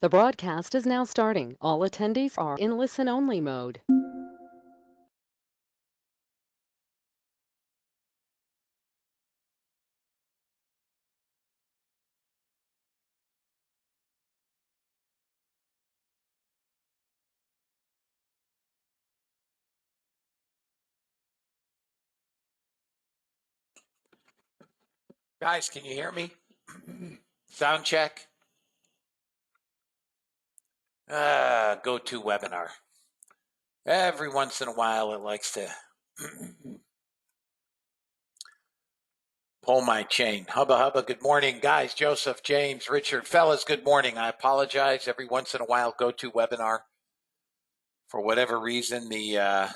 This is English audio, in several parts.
The broadcast is now starting. All attendees are in listen-only mode. Guys, can you hear me? Sound check. GoToWebinar. Every once in a while, it likes to pull my chain. Hubba hubba. Good morning, guys. Joseph, James, Richard, fellas. Good morning. I apologize. Every once in a while, GoToWebinar. For whatever reason, the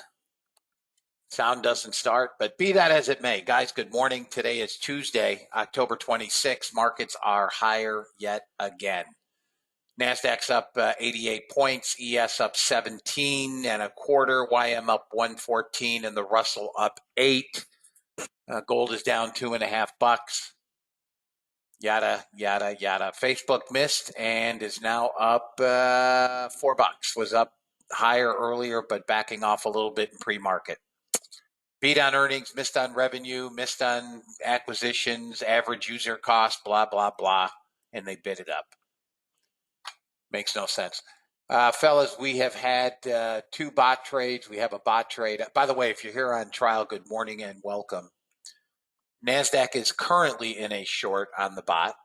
sound doesn't start. But be that as it may, guys. Good morning. Today is Tuesday, October 26th. Markets are higher yet again. NASDAQ's up 88 points, ES up 17 and a quarter, YM up 114, and the Russell up 8. Gold is down $2.50. Yada, yada, yada. Facebook missed and is now up $4. Was up higher earlier, but backing off a little bit in pre-market. Beat on earnings, missed on revenue, missed on acquisitions, average user cost, blah, blah, blah, and they bid it up. Makes no sense. Fellas, we have had 2 bot trades. We have a bot trade. By the way, if you're here on trial, good morning and welcome. NASDAQ is currently in a short on the bot.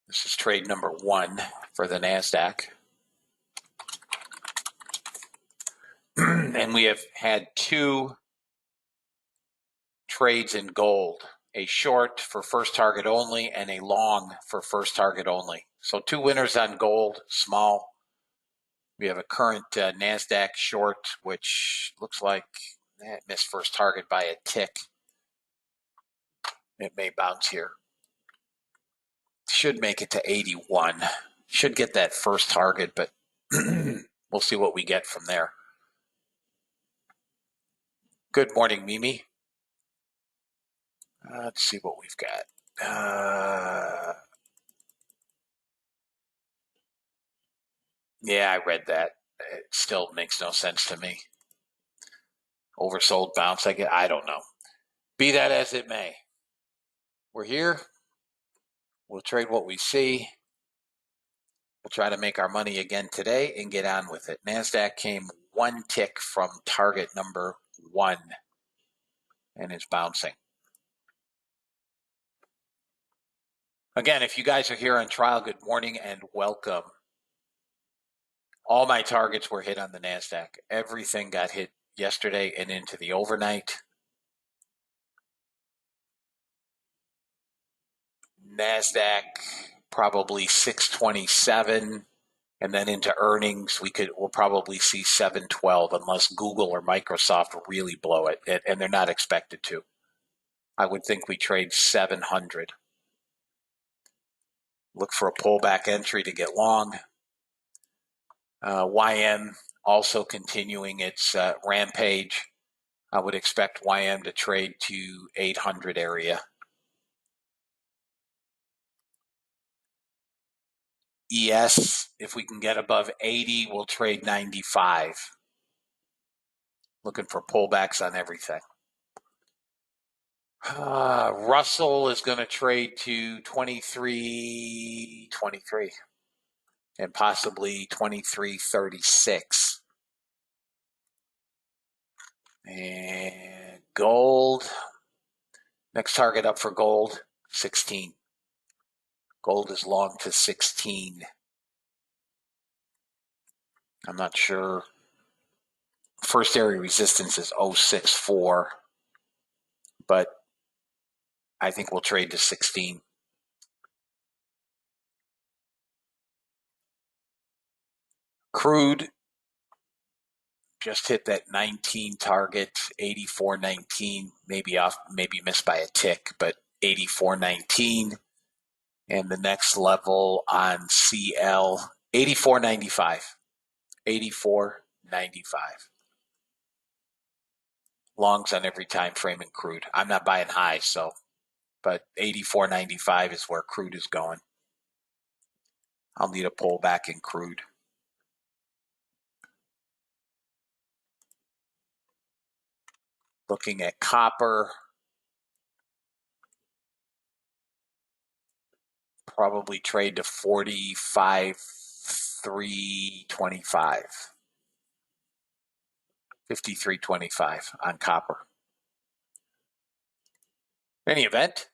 This is trade number 1 for the NASDAQ. And we have had 2 trades in gold. A short for first target only and a long for first target only. So 2 winners on gold, small. We have a current NASDAQ short, which looks like it missed first target by a tick. It may bounce here. Should make it to 81. Should get that first target, but we'll see what we get from there. Good morning, Mimi. Let's see what we've got. Yeah, I read that. It still makes no sense to me. Oversold bounce. I don't know. Be that as it may. We're here. We'll trade what we see. We'll try to make our money again today and get on with it. NASDAQ came 1 tick from target number 1 and is bouncing. Again, if you guys are here on trial, good morning and welcome. All my targets were hit on the NASDAQ. Everything got hit yesterday and into the overnight. NASDAQ probably 627, and then into earnings we'll probably see 712 unless Google or Microsoft really blow it, and they're not expected to. I would think we trade 700. Look for a pullback entry to get long. YM also continuing its rampage. I would expect YM to trade to 800 area. ES, if we can get above 80, we'll trade 95. Looking for pullbacks on everything. Russell is going to trade to 23.23 and possibly 23.36. And gold, next target up for gold, 16. Gold is long to 16. I'm not sure. First area resistance is 064, but I think we'll trade to 16. Crude just hit that 19 target, 84.19, maybe off, maybe missed by a tick, but 84.19. And the next level on CL, 84.95. 84.95. Longs on every time frame in crude. I'm not buying highs, so but 84.95 is where crude is going. I'll need a pullback in crude. Looking at copper, probably trade to 45.325. 53.25 on copper. Any event,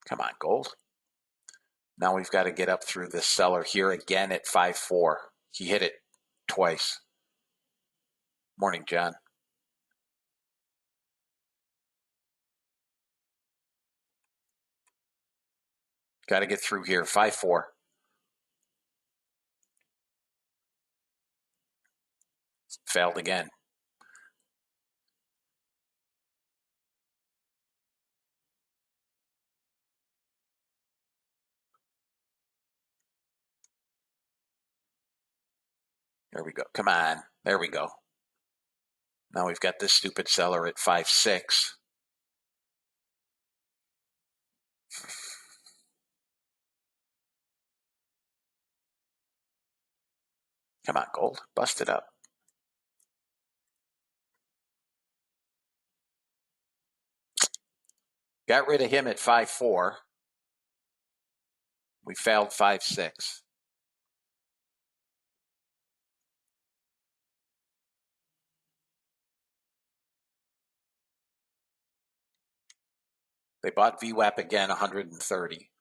come on, gold. Now we've got to get up through this seller here again at 5.4. He hit it twice. Morning, John. Got to get through here, 5.4. Failed again. There we go. Come on. There we go. Now we've got this stupid seller at 5.6. Come on, gold. Bust it up. Got rid of him at 5.4. We failed 5.6. They bought VWAP again, 130.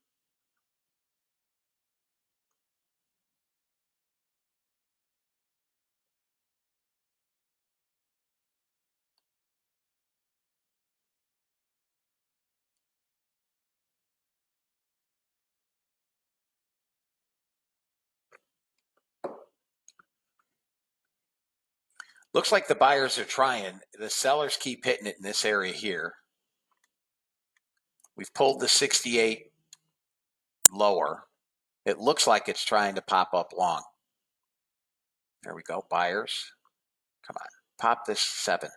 Looks like the buyers are trying. The sellers keep hitting it in this area here. We've pulled the 68 lower. It looks like it's trying to pop up long. There we go, buyers. Come on, pop this 7.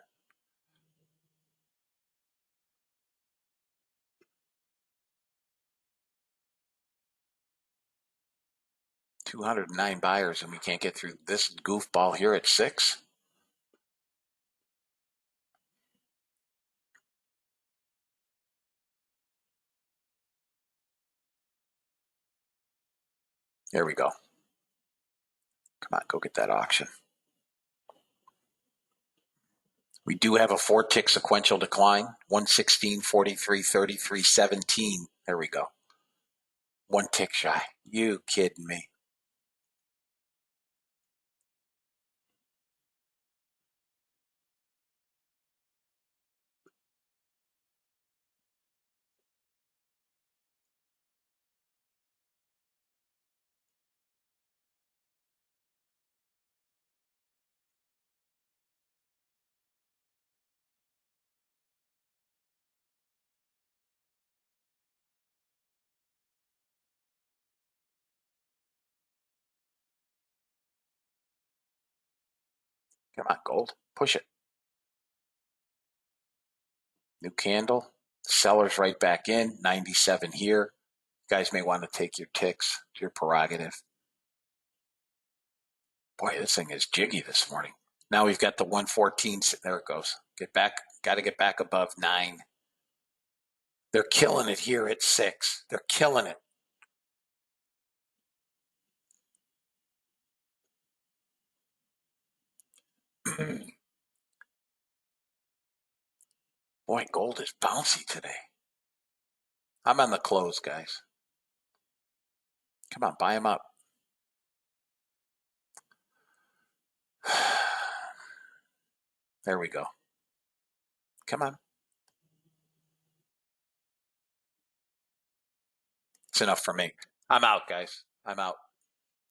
$209 buyers, and we can't get through this goofball here at 6. There we go. Come on, go get that auction. We do have a 4-tick sequential decline. 116, 43, 33, 17. There we go. 1 tick shy. You kidding me? Come on, gold. Push it. New candle. Sellers right back in. 97 here. You guys may want to take your ticks. It's your prerogative. Boy, this thing is jiggy this morning. Now we've got the 114. There it goes. Get back. Got to get back above 9. They're killing it here at 6. They're killing it. Boy, gold is bouncy today. I'm on the close, guys. Come on, buy them up. There we go. Come on. It's enough for me. I'm out, guys. I'm out.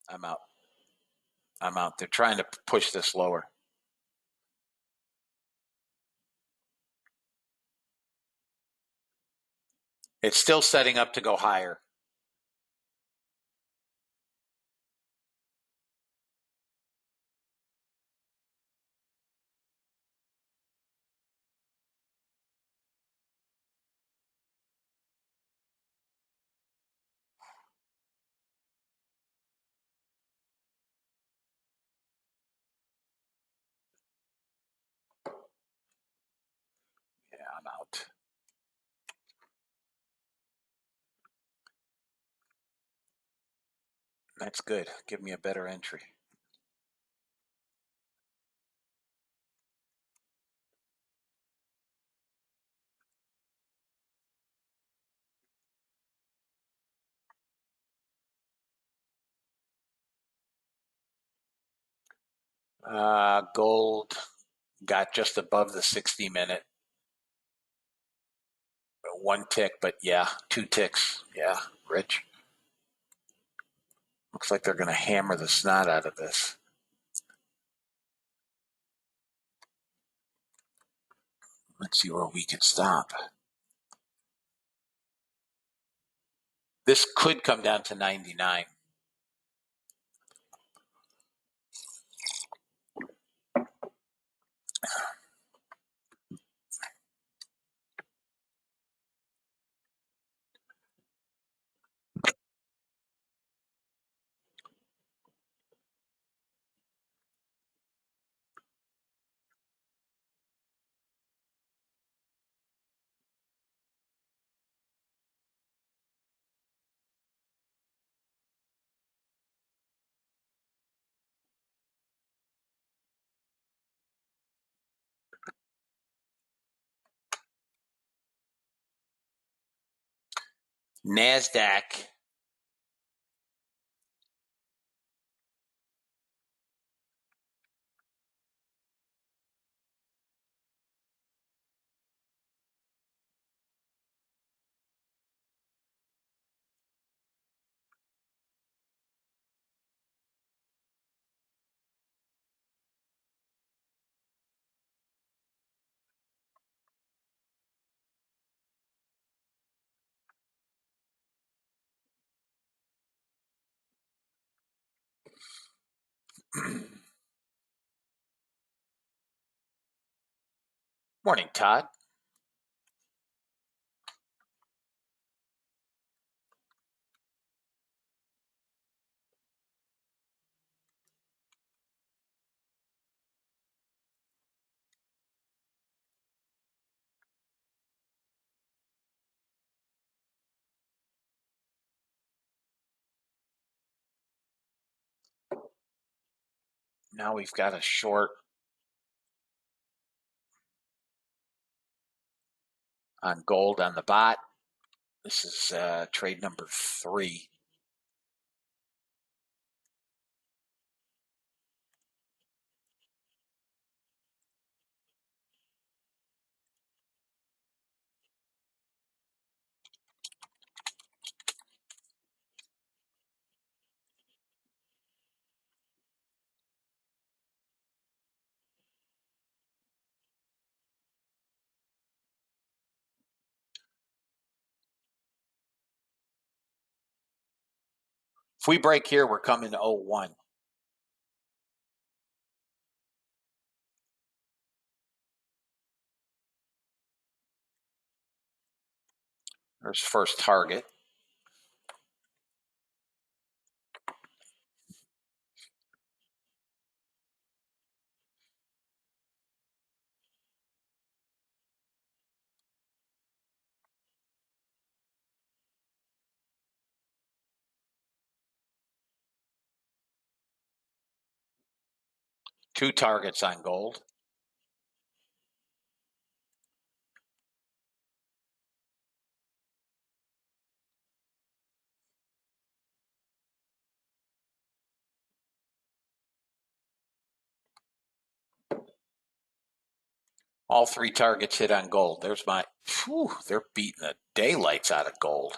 I'm out. I'm out. They're trying to push this lower. It's still setting up to go higher. out. That's good. Give me a better entry. Gold got just above the 60-minute. One tick, but yeah, 2 ticks. Yeah, Rich. Looks like they're going to hammer the snot out of this. Let's see where we can stop. This could come down to 99. NASDAQ. Morning, Todd. Now we've got a short on gold on the bot. This is trade number 3. If we break here, we're coming to 01. There's first target. Two targets on gold. All 3 targets hit on gold. There's my, they're beating the daylights out of gold.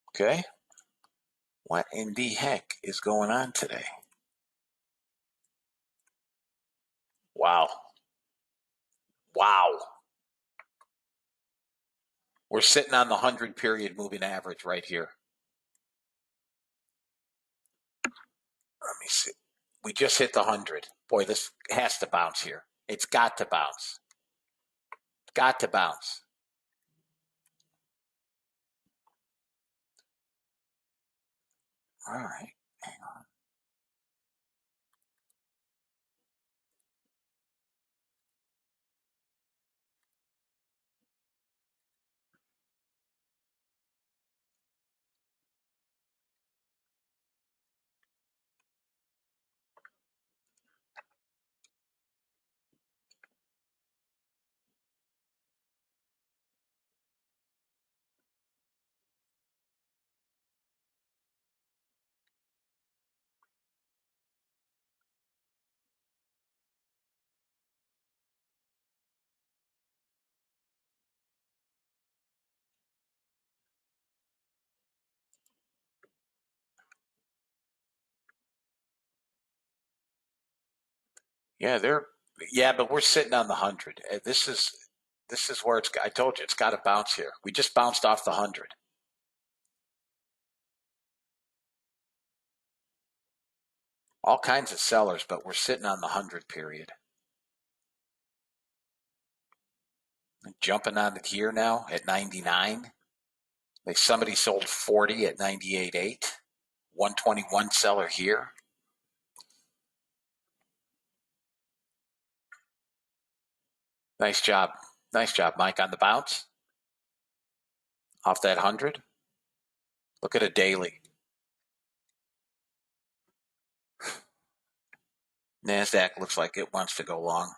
Okay. What in the heck is going on today? Wow. Wow. We're sitting on the 100 period moving average right here. Let me see. We just hit the 100. Boy, this has to bounce here. It's got to bounce. Got to bounce. All right. Hang on. Yeah, but we're sitting on the 100. This is where I told you, it's got to bounce here. We just bounced off the 100. All kinds of sellers, but we're sitting on the 100 period. Jumping on it here now at 99. Like somebody sold 40 at 98.8. 121 seller here. Nice job. Nice job, Mike, on the bounce. Off that 100. Look at a daily. NASDAQ looks like it wants to go long.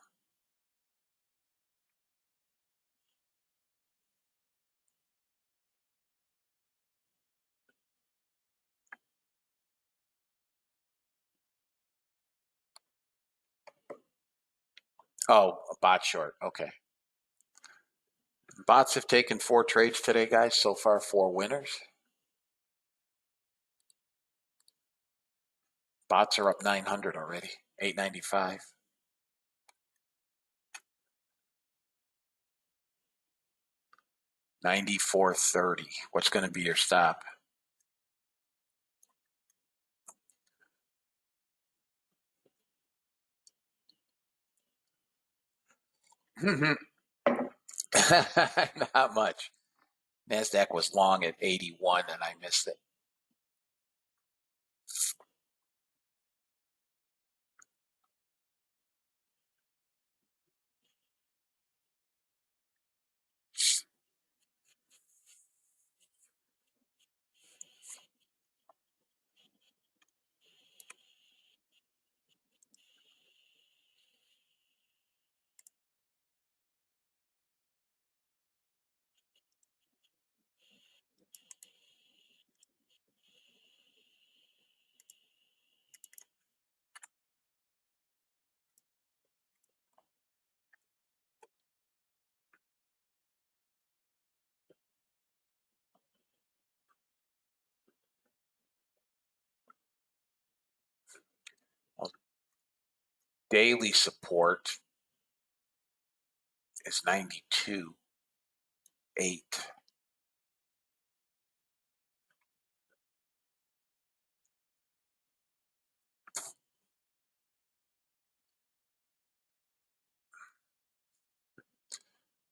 Oh, a bot short. Okay. Bots have taken 4 trades today, guys. So far, 4 winners. Bots are up 900 already. 895. $94.30. What's going to be your stop? Not much. NASDAQ was long at 81 and I missed it. Well, daily support is 92.8.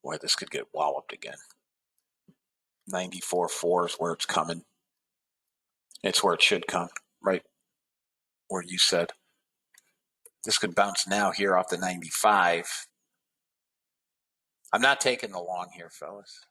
Boy, this could get walloped again. 94.4 is where it's coming. It's where it should come, right where you said. This could bounce now here off the 95. I'm not taking the long here, fellas.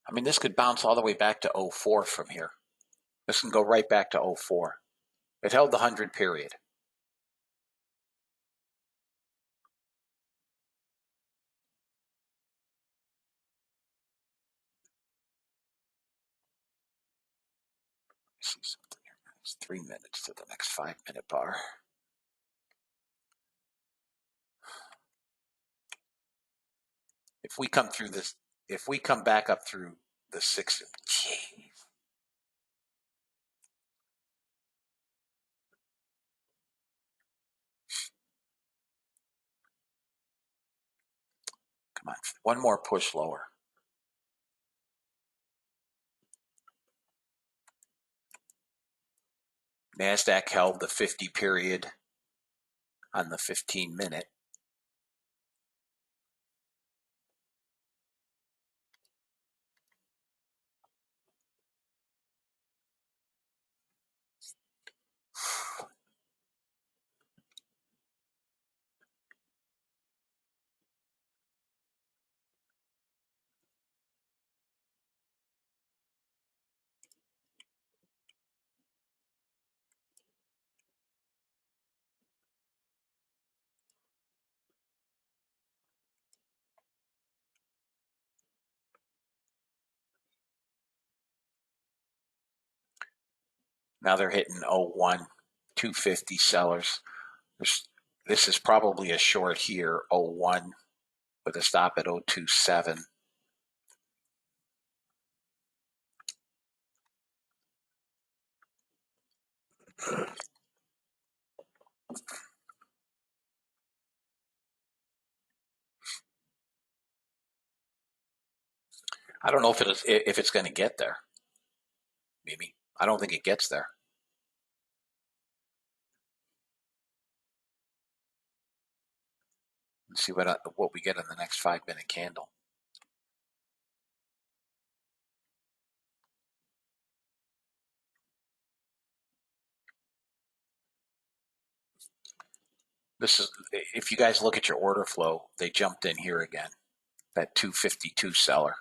I mean, this could bounce all the way back to 04 from here. This can go right back to 04. It held the 100 period. See something here. It's 3 minutes to the next 5-minute bar. If we come through this, if we come back up through the 6, geez. Come on, one more push lower. NASDAQ held the 50 period on the 15-minute. Now they're hitting 01, 250 sellers. This is probably a short here, 01, with a stop at 027. I don't know if it's going to get there. Maybe. I don't think it gets there. Let's see what we get in the next 5-minute candle. This is, if you guys look at your order flow, they jumped in here again, that 252 seller.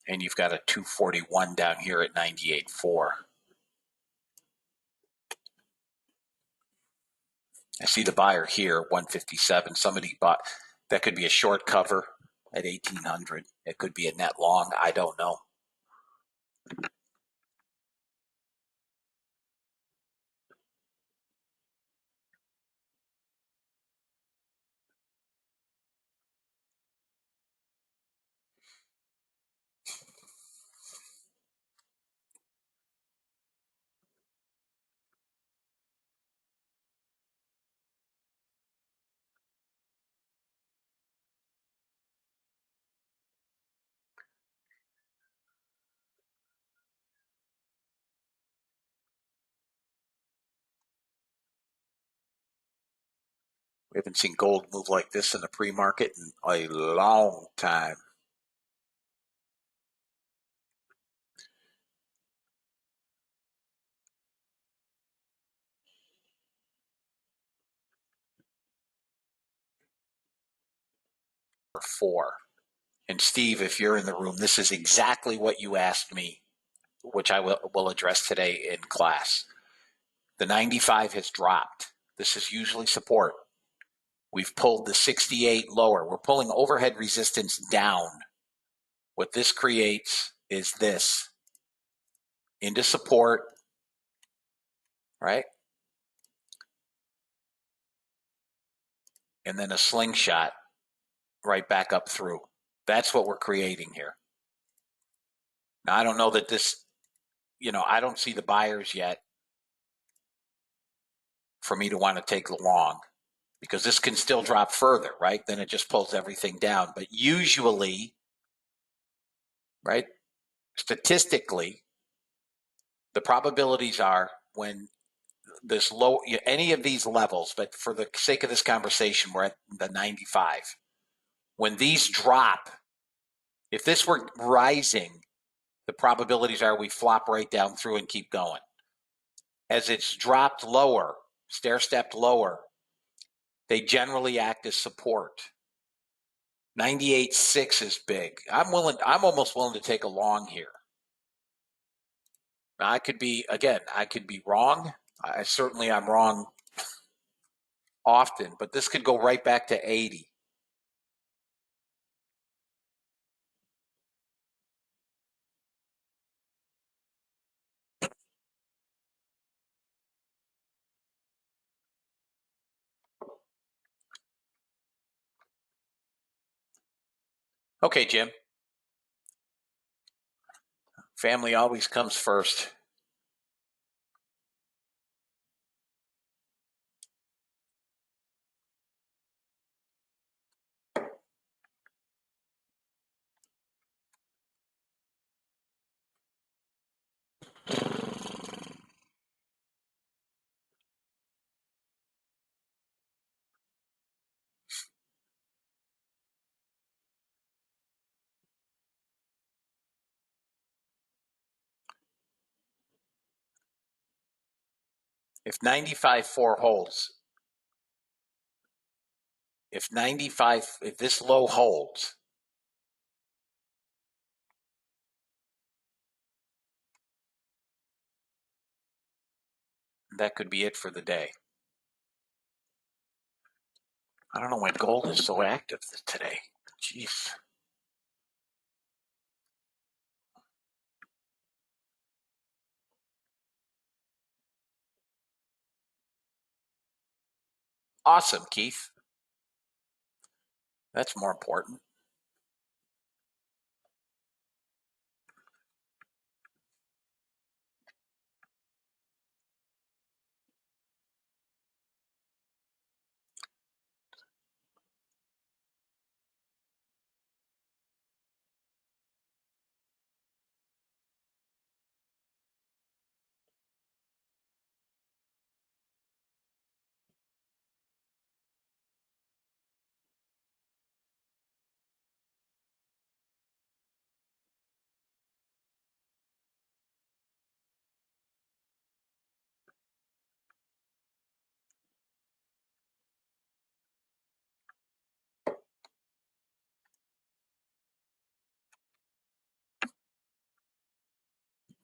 And you've got a 241 down here at 98.4. I see the buyer here, 157. Somebody bought, that could be a short cover at 1800. It could be a net long. I don't know. We haven't seen gold move like this in the pre-market in a long time. For 4. And Steve, if you're in the room, this is exactly what you asked me, which I will address today in class. The 95 has dropped. This is usually support. We've pulled the 68 lower. We're pulling overhead resistance down. What this creates is this into support, right? And then a slingshot right back up through. That's what we're creating here. Now, I don't know that this, I don't see the buyers yet for me to want to take the long, because this can still drop further, right? Then it just pulls everything down. But usually, right, statistically, the probabilities are when this low, any of these levels, but for the sake of this conversation, we're at the 95. When these drop, if this were rising, the probabilities are we flop right down through and keep going. As it's dropped lower, stair-stepped lower, they generally act as support. 98.6 is big. I'm almost willing to take a long here. Now, I could be wrong. I'm wrong often, but this could go right back to 80. Okay, Jim. Family always comes first. If 95.4 holds, if this low holds, that could be it for the day. I don't know why gold is so active today. Jeez. Awesome, Keith. That's more important.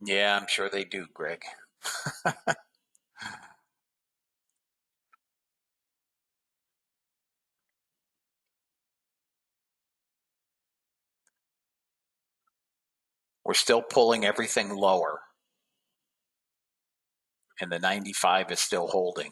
Yeah, I'm sure they do, Greg. We're still pulling everything lower, and the 95 is still holding.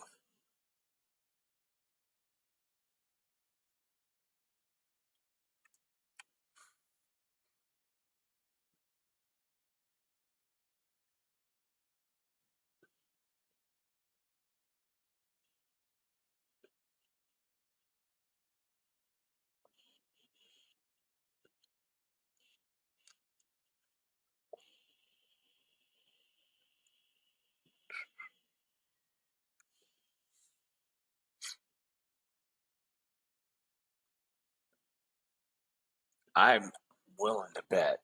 I'm willing to bet.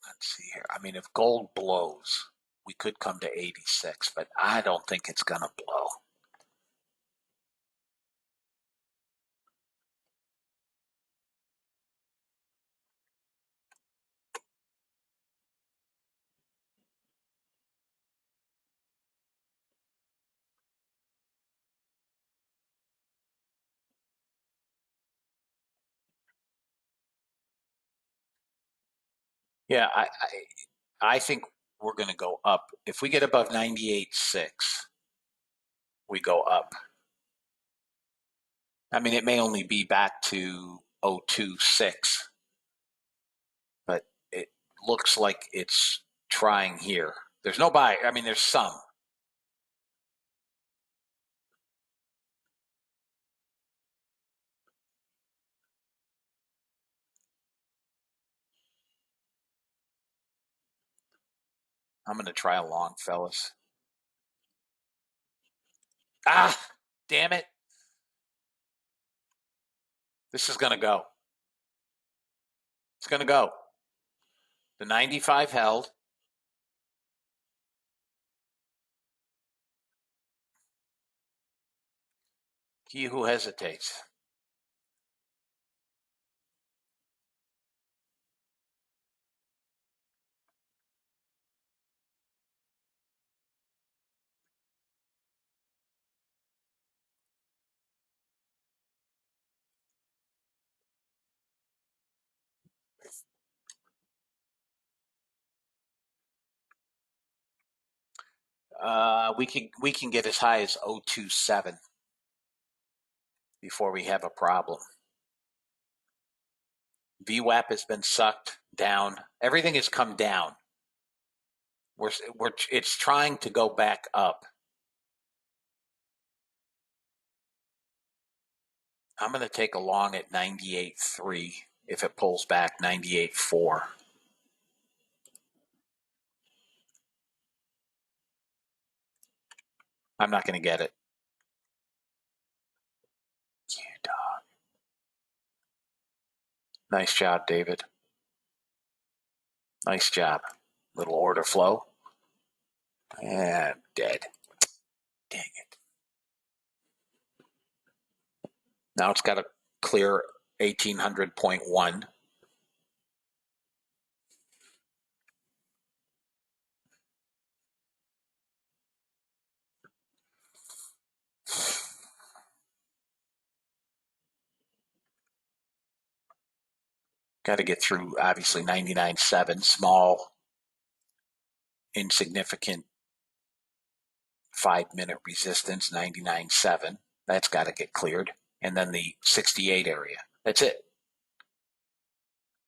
Let's see here. I mean, if gold blows, we could come to 86, but I don't think it's going to blow. Yeah, I think we're going to go up. If we get above 98.6, we go up. I mean, it may only be back to 0.26, but it looks like it's trying here. There's no buy. I mean, there's some. I'm going to try a long, fellas. Ah, damn it. This is going to go. It's going to go. The 95 held. He who hesitates. We can get as high as 0.27 before we have a problem. VWAP has been sucked down. Everything has come down. It's trying to go back up. I'm going to take a long at 98.3 if it pulls back 98.4. I'm not going to get it. You dog. Nice job, David. Nice job. Little order flow. And dead. Dang it. Now it's got to clear 1800.1. Got to get through, obviously, 99.7, small, insignificant 5-minute resistance, 99.7. That's got to get cleared. And then the 68 area. That's it.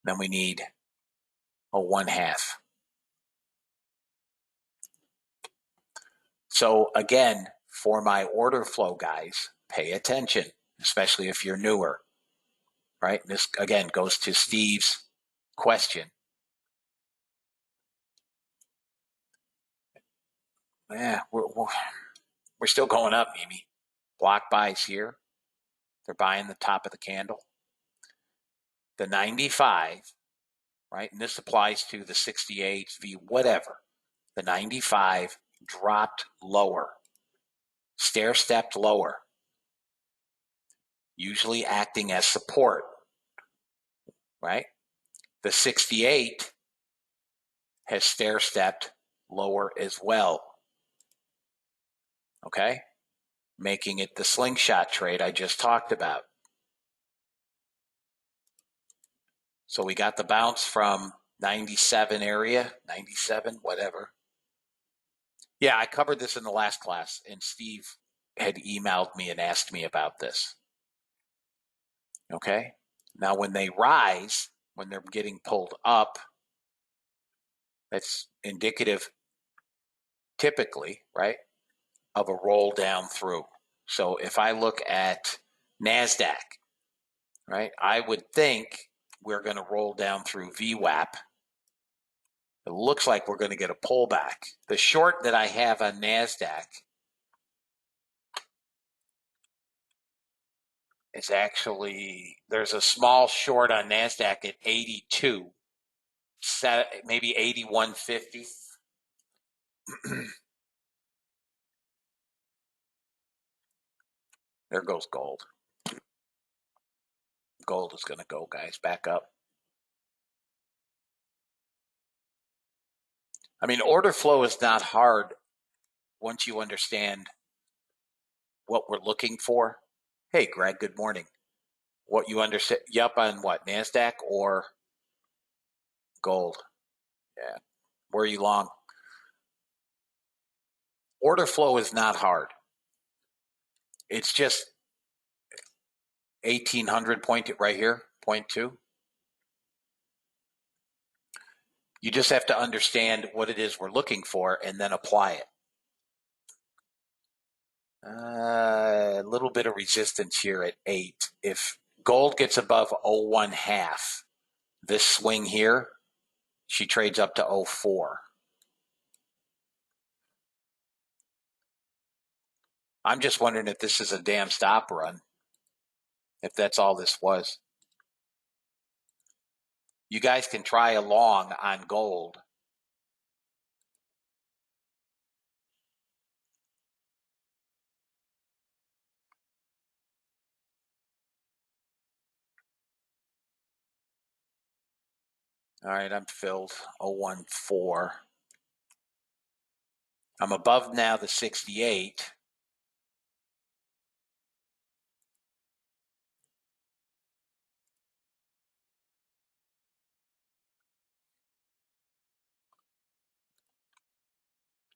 Then we need a 1/2. So again, for my order flow, guys, pay attention, especially if you're newer, right? This, again, goes to Steve's question. Yeah, we're still going up, Mimi. Block buys here. They're buying the top of the candle. The 95, right? And this applies to the 68, V, whatever. The 95 dropped lower, stair-stepped lower, usually acting as support, right? The 68 has stair-stepped lower as well, okay? Making it the slingshot trade I just talked about. So we got the bounce from 97 area, 97, whatever. Yeah, I covered this in the last class, and Steve had emailed me and asked me about this. Okay? Now, when they rise, when they're getting pulled up, that's indicative, typically, right, of a roll down through. So if I look at NASDAQ, right, I would think we're going to roll down through VWAP. It looks like we're going to get a pullback. The short that I have on NASDAQ is actually, there's a small short on NASDAQ at 82, maybe 81.50. There goes gold. Gold is going to go, guys, back up. I mean, order flow is not hard once you understand what we're looking for. Hey, Greg, good morning. What you understand? Yup, on what? NASDAQ or gold? Yeah. Where are you long? Order flow is not hard. It's just 1800 point right here, 0.2. You just have to understand what it is we're looking for and then apply it. A little bit of resistance here at 8. If gold gets above 0.1/2, this swing here, she trades up to 0.4. I'm just wondering if this is a damn stop run, if that's all this was. You guys can try along on gold. All right, I'm filled. 0.14. I'm above now the 68.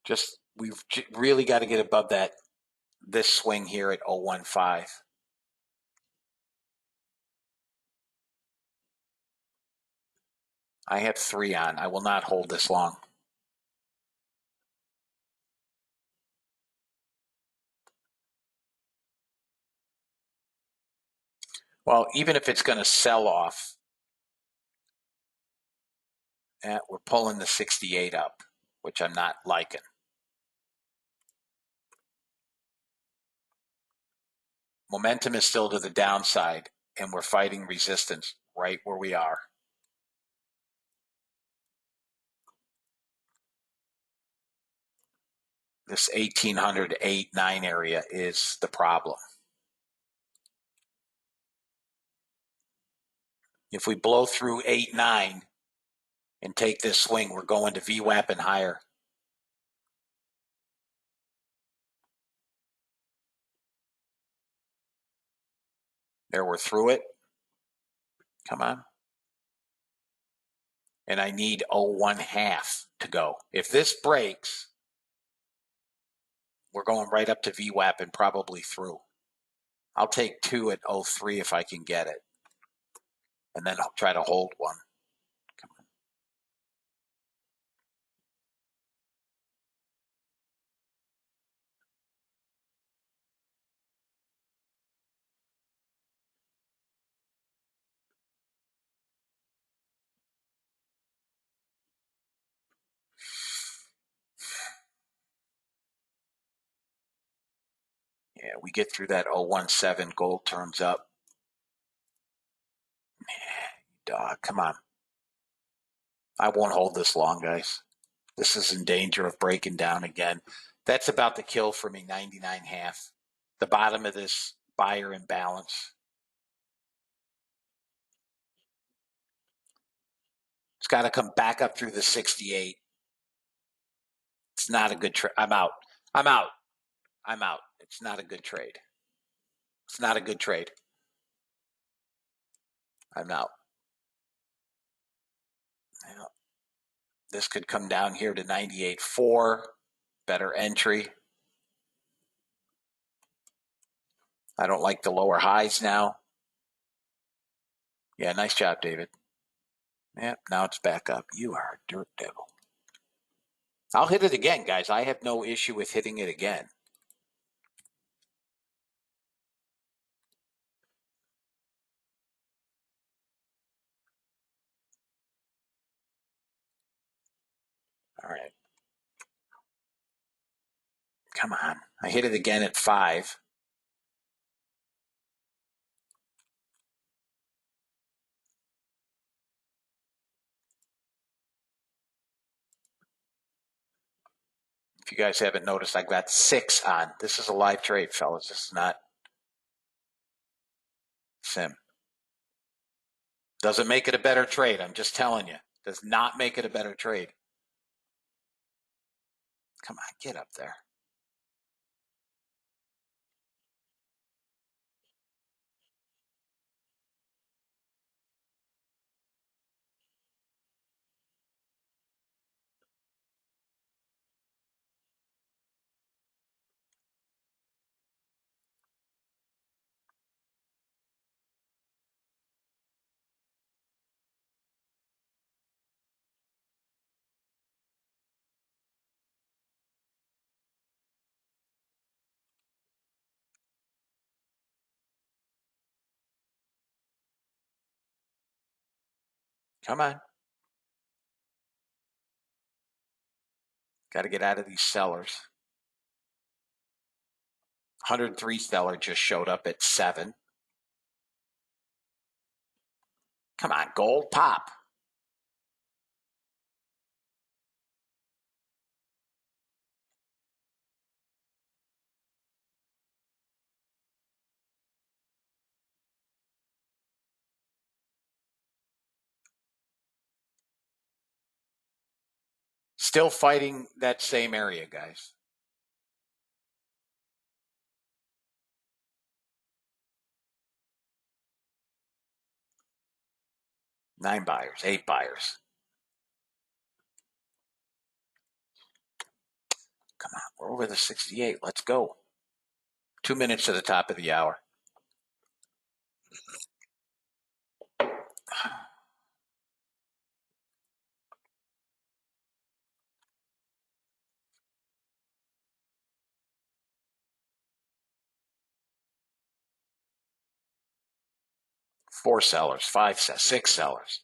Just, we've really got to get above that, this swing here at 0.15. I have 3 on. I will not hold this long. Well, even if it's going to sell off, we're pulling the 68 up, which I'm not liking. Momentum is still to the downside, and we're fighting resistance right where we are. This 1800, 8, 9 area is the problem. If we blow through 8, 9 and take this swing, we're going to VWAP and higher. There, we're through it. Come on. And I need 0.1/2 to go. If this breaks, we're going right up to VWAP and probably through. I'll take 2 at 03 if I can get it. And then I'll try to hold one. Come on. Yeah, we get through that 017, gold turns up. Dog, come on. I won't hold this long, guys. This is in danger of breaking down again. That's about the kill for me, 99.5. The bottom of this buyer imbalance. It's got to come back up through the 68. It's not a good trade. I'm out. I'm out. I'm out. It's not a good trade. It's not a good trade. I'm out. Yeah. This could come down here to 98.4. Better entry. I don't like the lower highs now. Yeah, nice job, David. Yep, now it's back up. You are a dirt devil. I'll hit it again, guys. I have no issue with hitting it again. All right. Come on. I hit it again at 5. If you guys haven't noticed, I got 6 on. This is a live trade, fellas. This is not sim. Doesn't make it a better trade. I'm just telling you. Does not make it a better trade. Come on, get up there. Come on. Got to get out of these sellers. 103 seller just showed up at 7. Come on, gold, pop. Still fighting that same area, guys. Nine buyers, 8 buyers. Come on, we're over the 68. Let's go. 2 minutes to the top of the hour. Four sellers, 5, 6 sellers.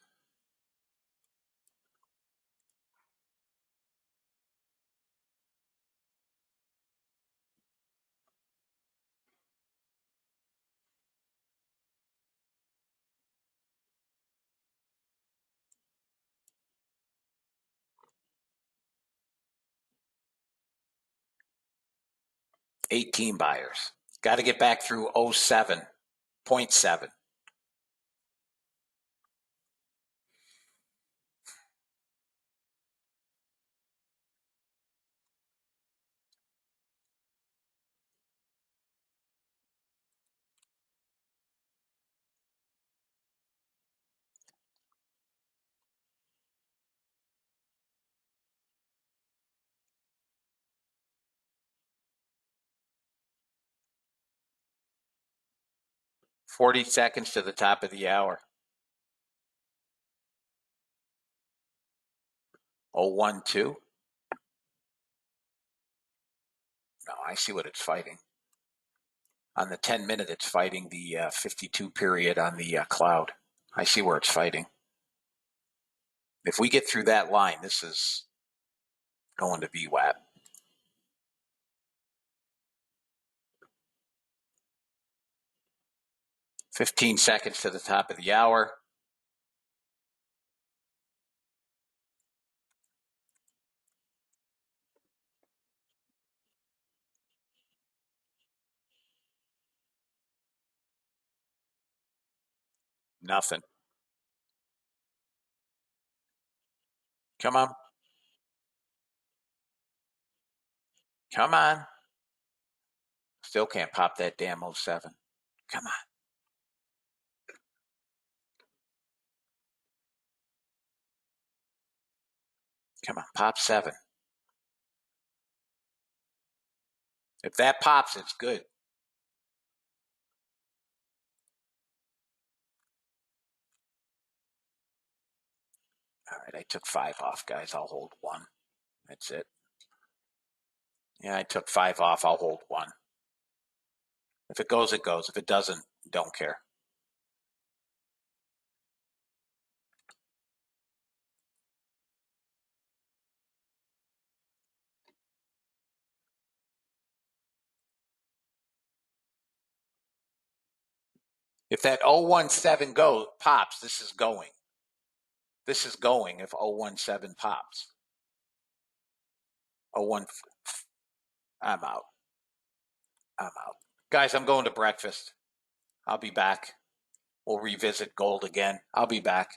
$18 buyers. Got to get back through 07.7. 40 seconds to the top of the hour. 012. No, I see what it's fighting. On the 10-minute, it's fighting the 52 period on the cloud. I see where it's fighting. If we get through that line, this is going to VWAP. "15 seconds to the top of the hour. Nothing. Come on. Come on. Still can't pop that damn 07. Come on. Come on. Pop 7. If that pops, it's good. All right, I took 5 off, guys. I'll hold 1. That's it. Yeah, I took 5 off. I'll hold 1. If it goes, it goes. If it doesn't, don't care. If that 017 pops, this is going. This is going if 017 pops. 01, I'm out. I'm out. Guys, I'm going to breakfast. I'll be back. We'll revisit gold again. I'll be back.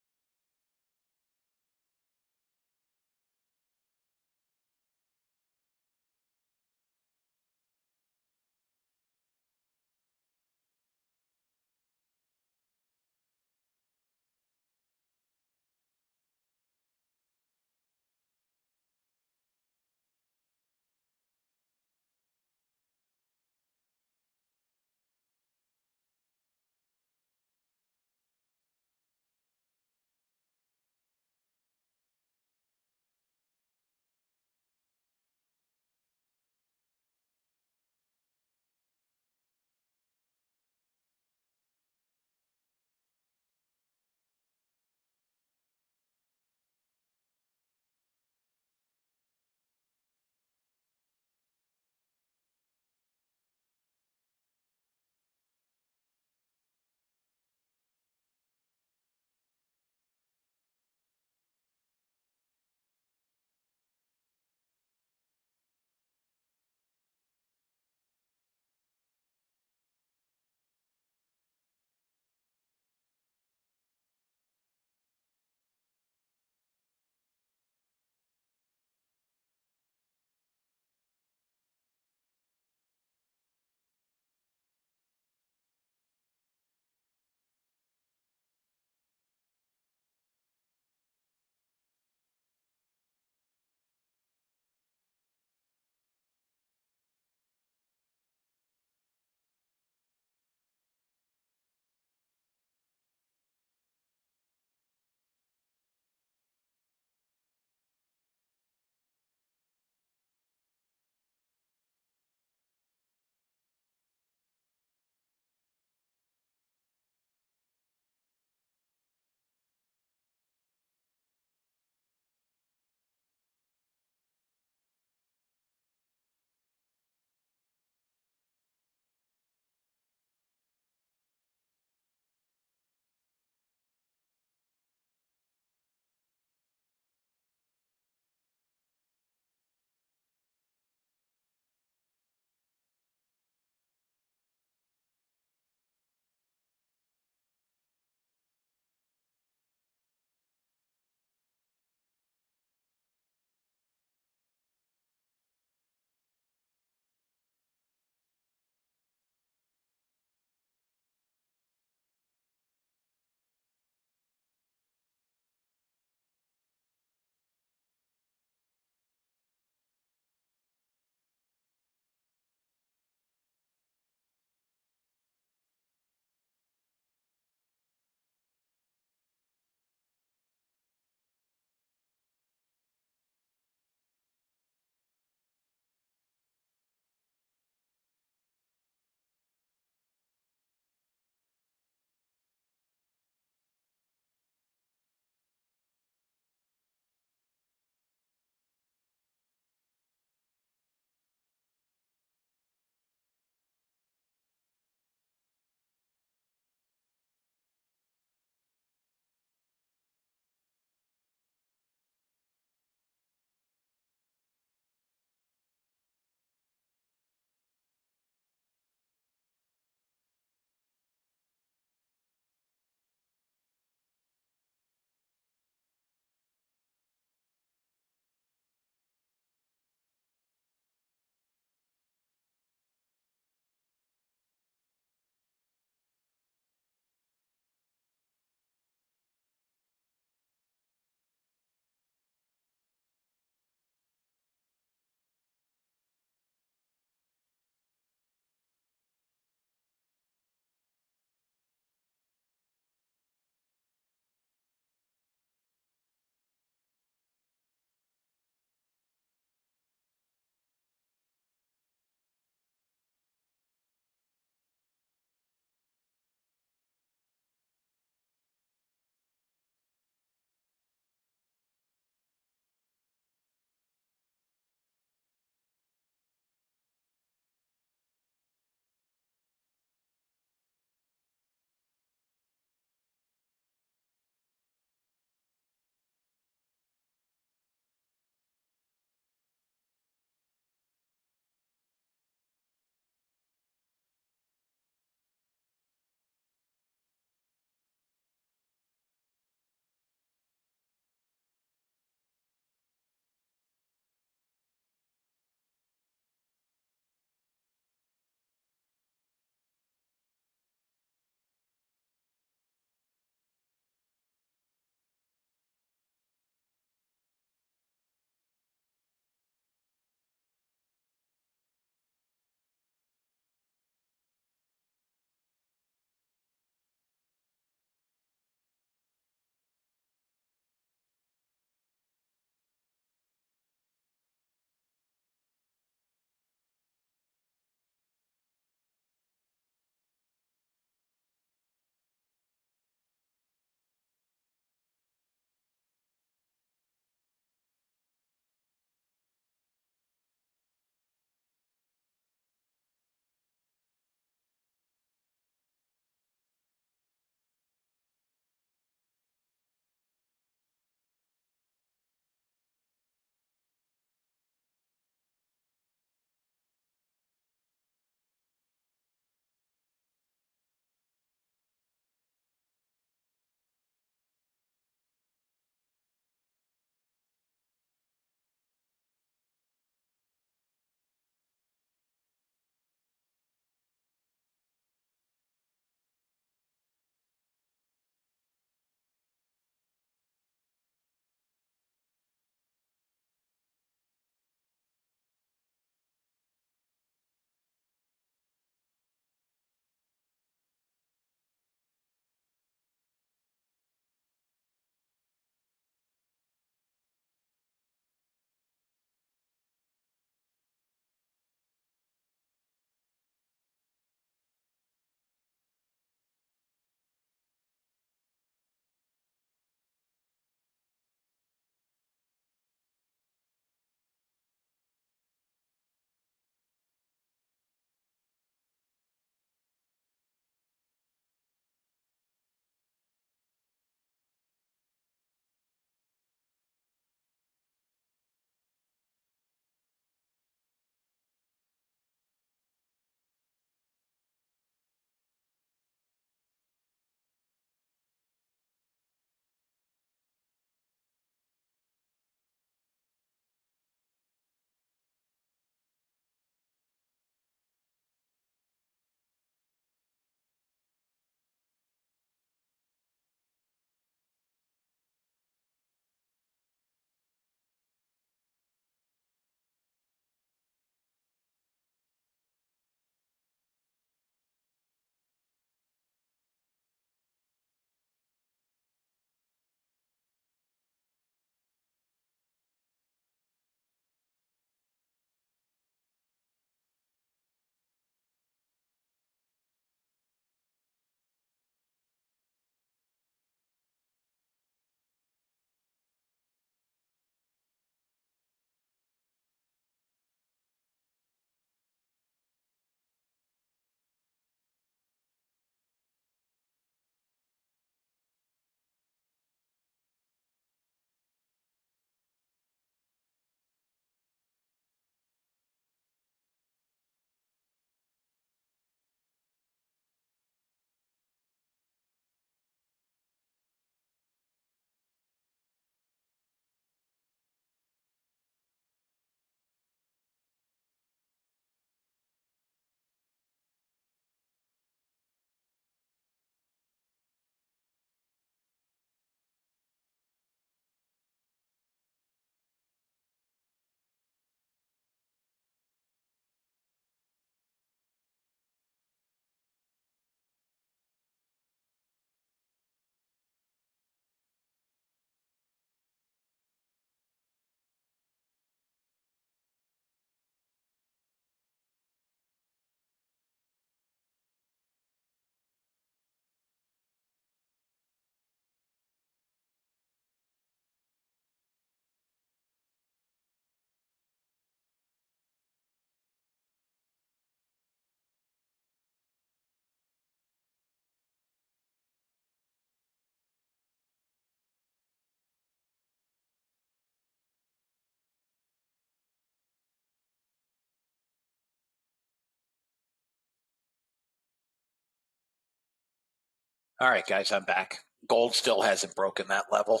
All right, guys, I'm back. Gold still hasn't broken that level.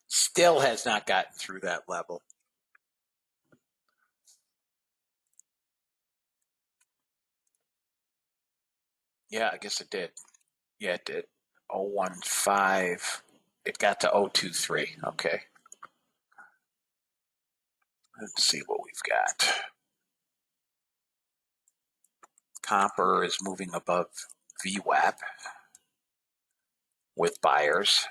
Still has not gotten through that level. Yeah, I guess it did. Yeah, it did. 015. It got to 023. Okay. Let's see what we've got. Copper is moving above VWAP with buyers.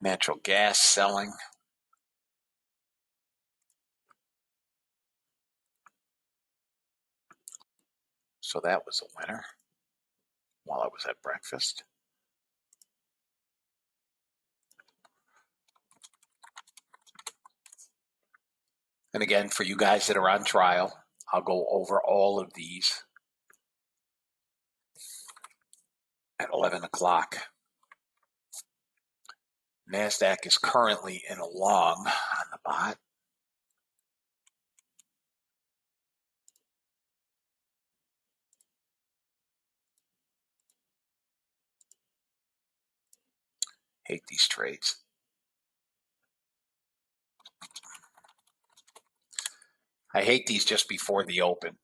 Natural gas selling. So that was a winner while I was at breakfast. And again, for you guys that are on trial, I'll go over all of these at 11 o'clock. NASDAQ is currently in a long on the bot. Hate these trades. I hate these just before the open.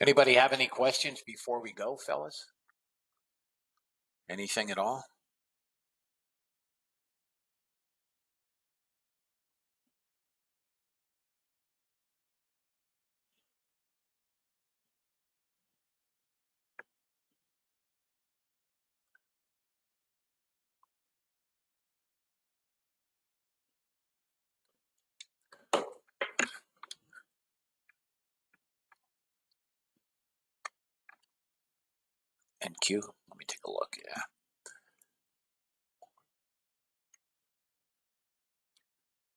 Anybody have any questions before we go, fellas? Anything at all? NQ? Let me take a look. Yeah.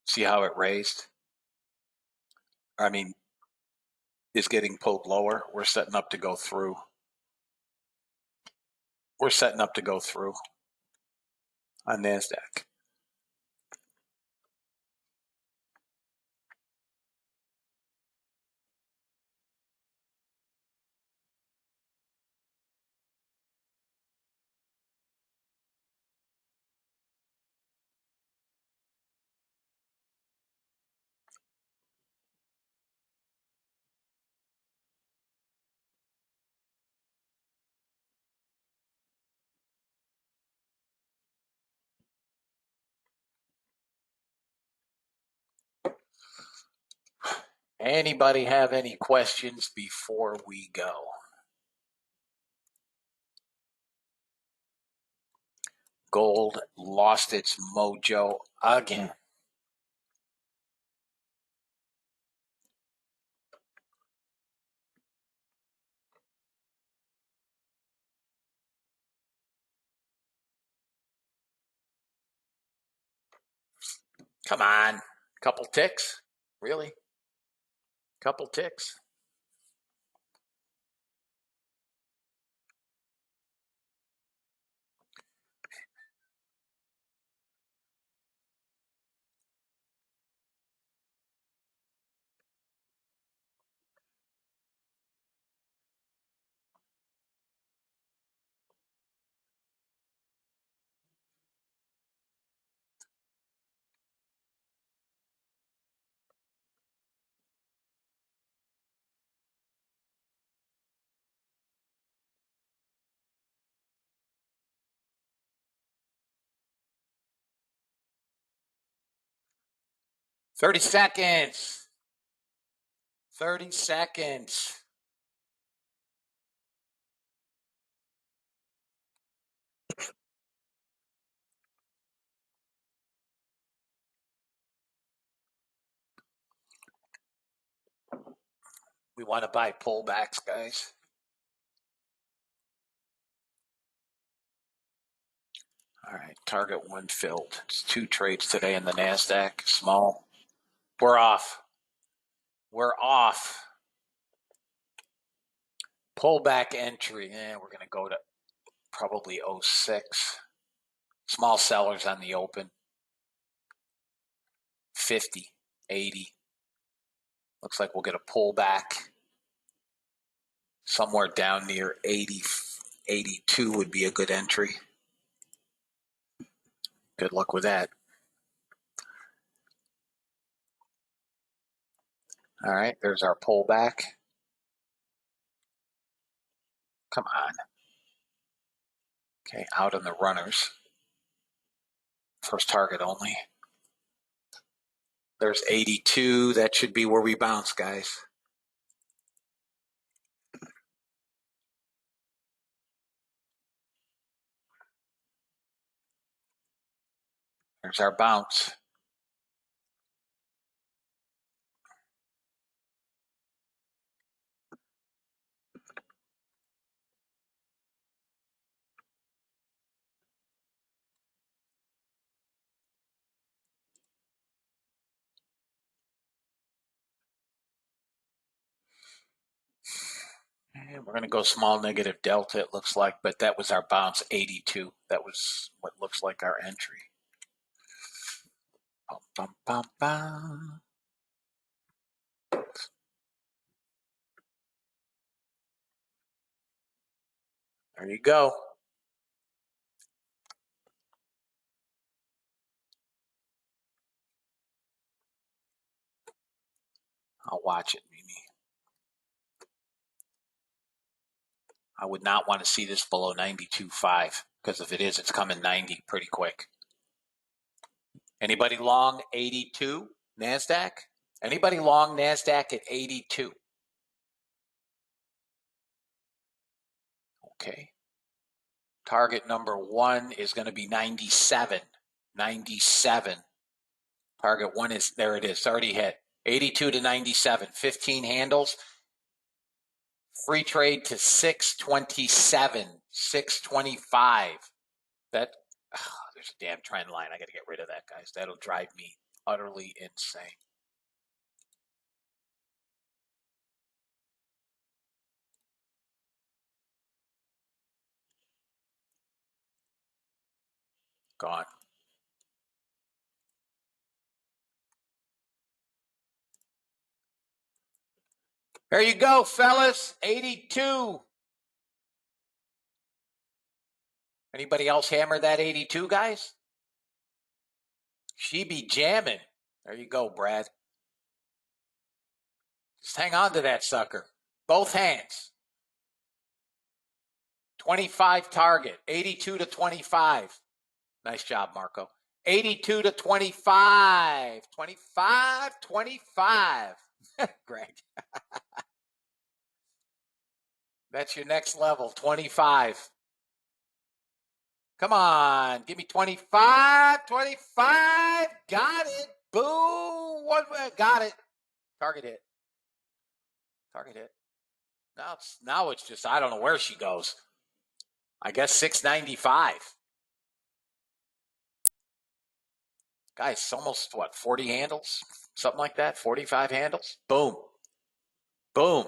See how it raised? I mean, is getting pulled lower. We're setting up to go through. We're setting up to go through on NASDAQ. Anybody have any questions before we go? Gold lost its mojo again. Come on. Couple ticks? Really? Couple ticks? Thirty seconds. 30 seconds. We want to buy pullbacks, guys. All right, target one filled. It's 2 trades today in the NASDAQ. Small. We're off. We're off. Pullback entry. We're going to go to probably 06. Small sellers on the open. 50, 80. Looks like we'll get a pullback. Somewhere down near 80, 82 would be a good entry. Good luck with that. All right, there's our pullback. Come on. Okay, out on the runners. First target only. There's 82. That should be where we bounce, guys. There's our bounce. And we're going to go small negative delta, it looks like, but that was our bounce, 82. That was what looks like our entry. Bum, bum, bum, bum. There you go. I'll watch it, Mimi. I would not want to see this below 92.5 because if it is, it's coming 90 pretty quick. Anybody long 82 NASDAQ? Anybody long NASDAQ at 82? Okay. Target number 1 is going to be 97. 97. Target 1 is, there it is, already hit. 82 to 97, 15 handles. Free trade to 627, 625. That, there's a damn trend line. I got to get rid of that, guys. That'll drive me utterly insane. Gone. There you go, fellas. 82. Anybody else hammer that 82, guys? She be jamming. There you go, Brad. Just hang on to that sucker. Both hands. 25 target. 82 to 25. Nice job, Marco. 82 to 25. 25, 25. Greg. That's your next level, 25. Come on, give me 25, 25. Got it. Boom. Got it. Target hit. Target hit. Now it's just, I don't know where she goes. I guess 695. Guys, almost what, 40 handles? Something like that, 45 handles? Boom. Boom.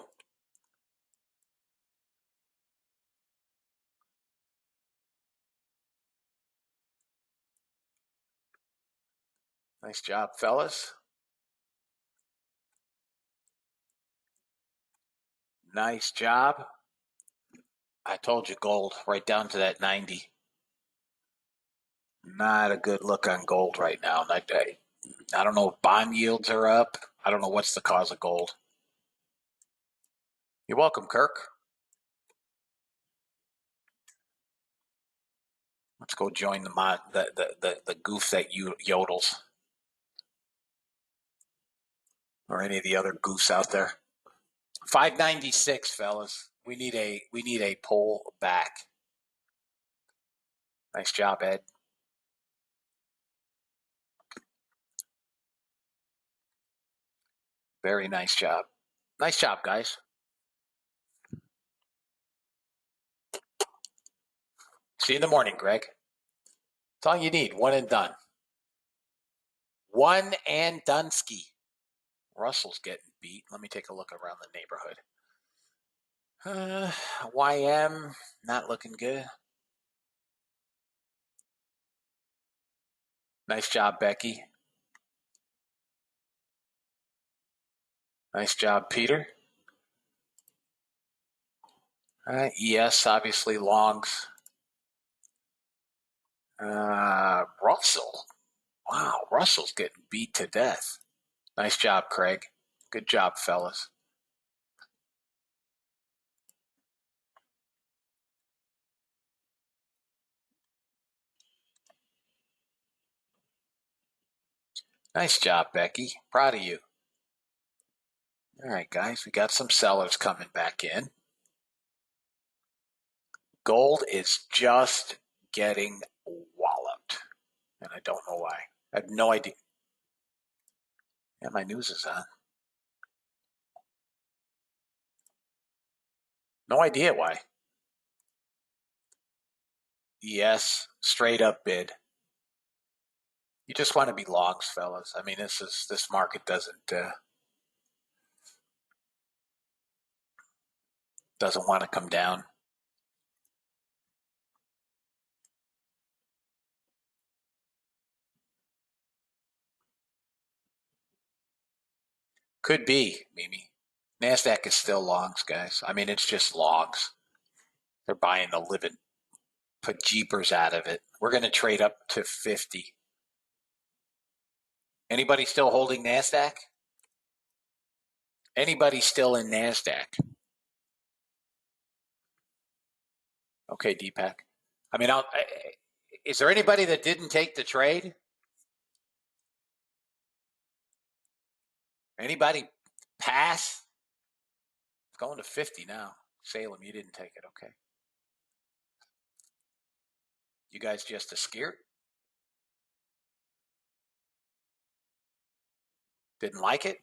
Nice job, fellas. Nice job. I told you gold, right down to that 90. Not a good look on gold right now. I don't know if bond yields are up. I don't know what's the cause of gold. You're welcome, Kirk. Let's go join the goof that yodels. Or any of the other goofs out there. 596, fellas. We need a pull back. Nice job, Ed. Very nice job. Nice job, guys. See you in the morning, Greg. That's all you need. One and done. One and done ski. Russell's getting beat. Let me take a look around the neighborhood. YM, not looking good. Nice job, Becky. Nice job, Peter. ES, obviously, longs. Russell. Wow, Russell's getting beat to death. Nice job, Craig. Good job, fellas. Nice job, Becky. Proud of you. All right, guys, we got some sellers coming back in. Gold is just getting walloped, and I don't know why. I have no idea. Yeah, my news is on. No idea why. Yes, straight up bid. You just want to be longs, fellas. I mean, this market doesn't want to come down. Could be, Mimi. NASDAQ is still longs, guys. I mean, it's just longs. They're buying the living jeepers out of it. We're going to trade up to 50. Anybody still holding NASDAQ? Anybody still in NASDAQ? Okay, Deepak. I mean, is there anybody that didn't take the trade? Anybody pass? It's going to 50 now. Salem, you didn't take it. Okay. You guys just a scared? Didn't like it?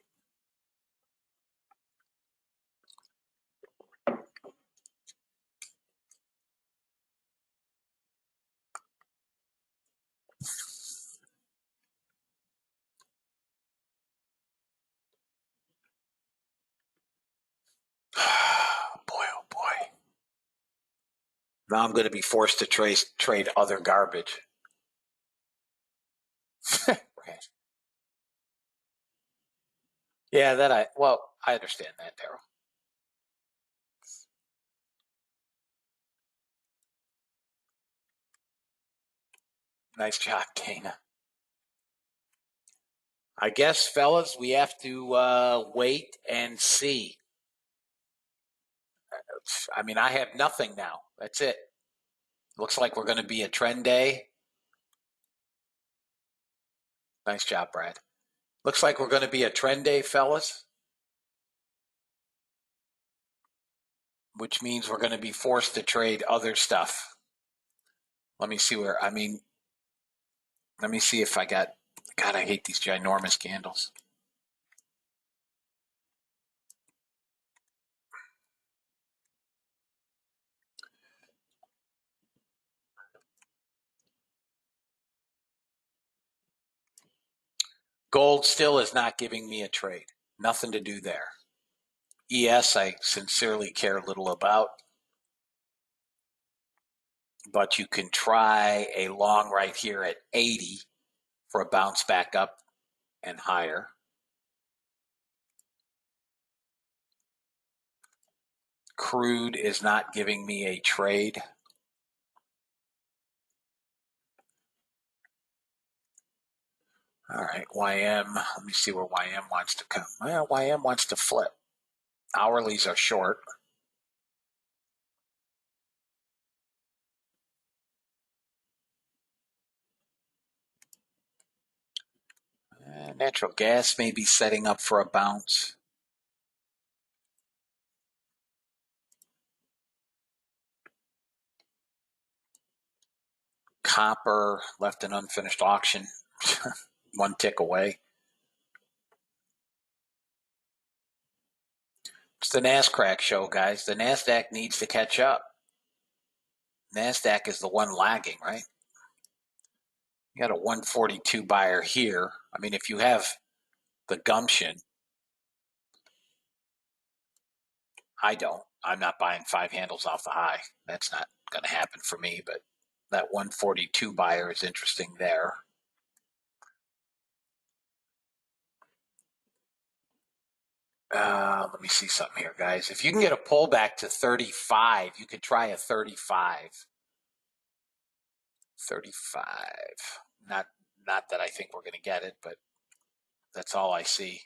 Boy, oh boy. Now I'm going to be forced to trade other garbage. Okay. Yeah, I understand that, Daryl. Nice job, Dana. I guess, fellas, we have to wait and see. I mean, I have nothing now. That's it. Looks like we're going to be a trend day. Nice job, Brad. Looks like we're going to be a trend day, fellas, which means we're going to be forced to trade other stuff. Let me see let me see if I got, God, I hate these ginormous candles. Gold still is not giving me a trade. Nothing to do there. ES, I sincerely care little about. But you can try a long right here at 80 for a bounce back up and higher. Crude is not giving me a trade. All right, YM. Let me see where YM wants to come. Well, YM wants to flip. Hourlies are short. Natural gas may be setting up for a bounce. Copper left an unfinished auction. One tick away. It's the NASDAQ show, guys. The NASDAQ needs to catch up. NASDAQ is the one lagging, right? You got a 142 buyer here. I mean, if you have the gumption, I don't. I'm not buying 5 handles off the high. That's not going to happen for me, but that 142 buyer is interesting there. Let me see something here, guys. If you can get a pullback to 35, you could try a 35. 35. Not that I think we're going to get it, but that's all I see.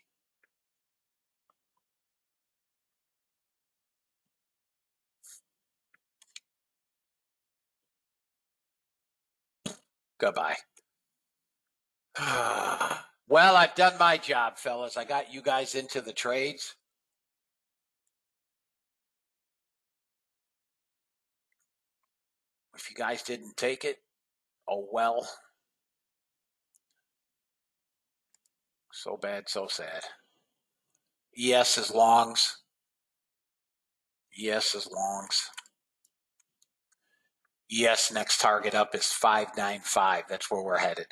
Goodbye. Well, I've done my job, fellas. I got you guys into the trades. If you guys didn't take it, oh well. So bad, so sad. ES is longs. ES is longs. ES next target up is 595. That's where we're headed.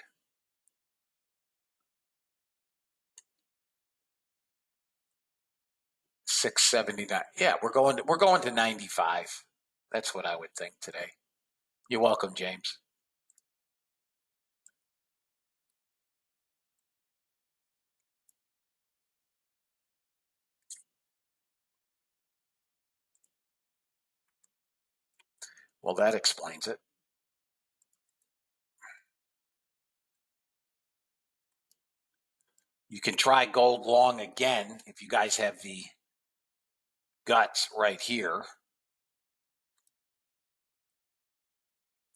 $6.79. Yeah, we're going to 95. That's what I would think today. You're welcome, James. Well, that explains it. You can try gold long again if you guys have the guts right here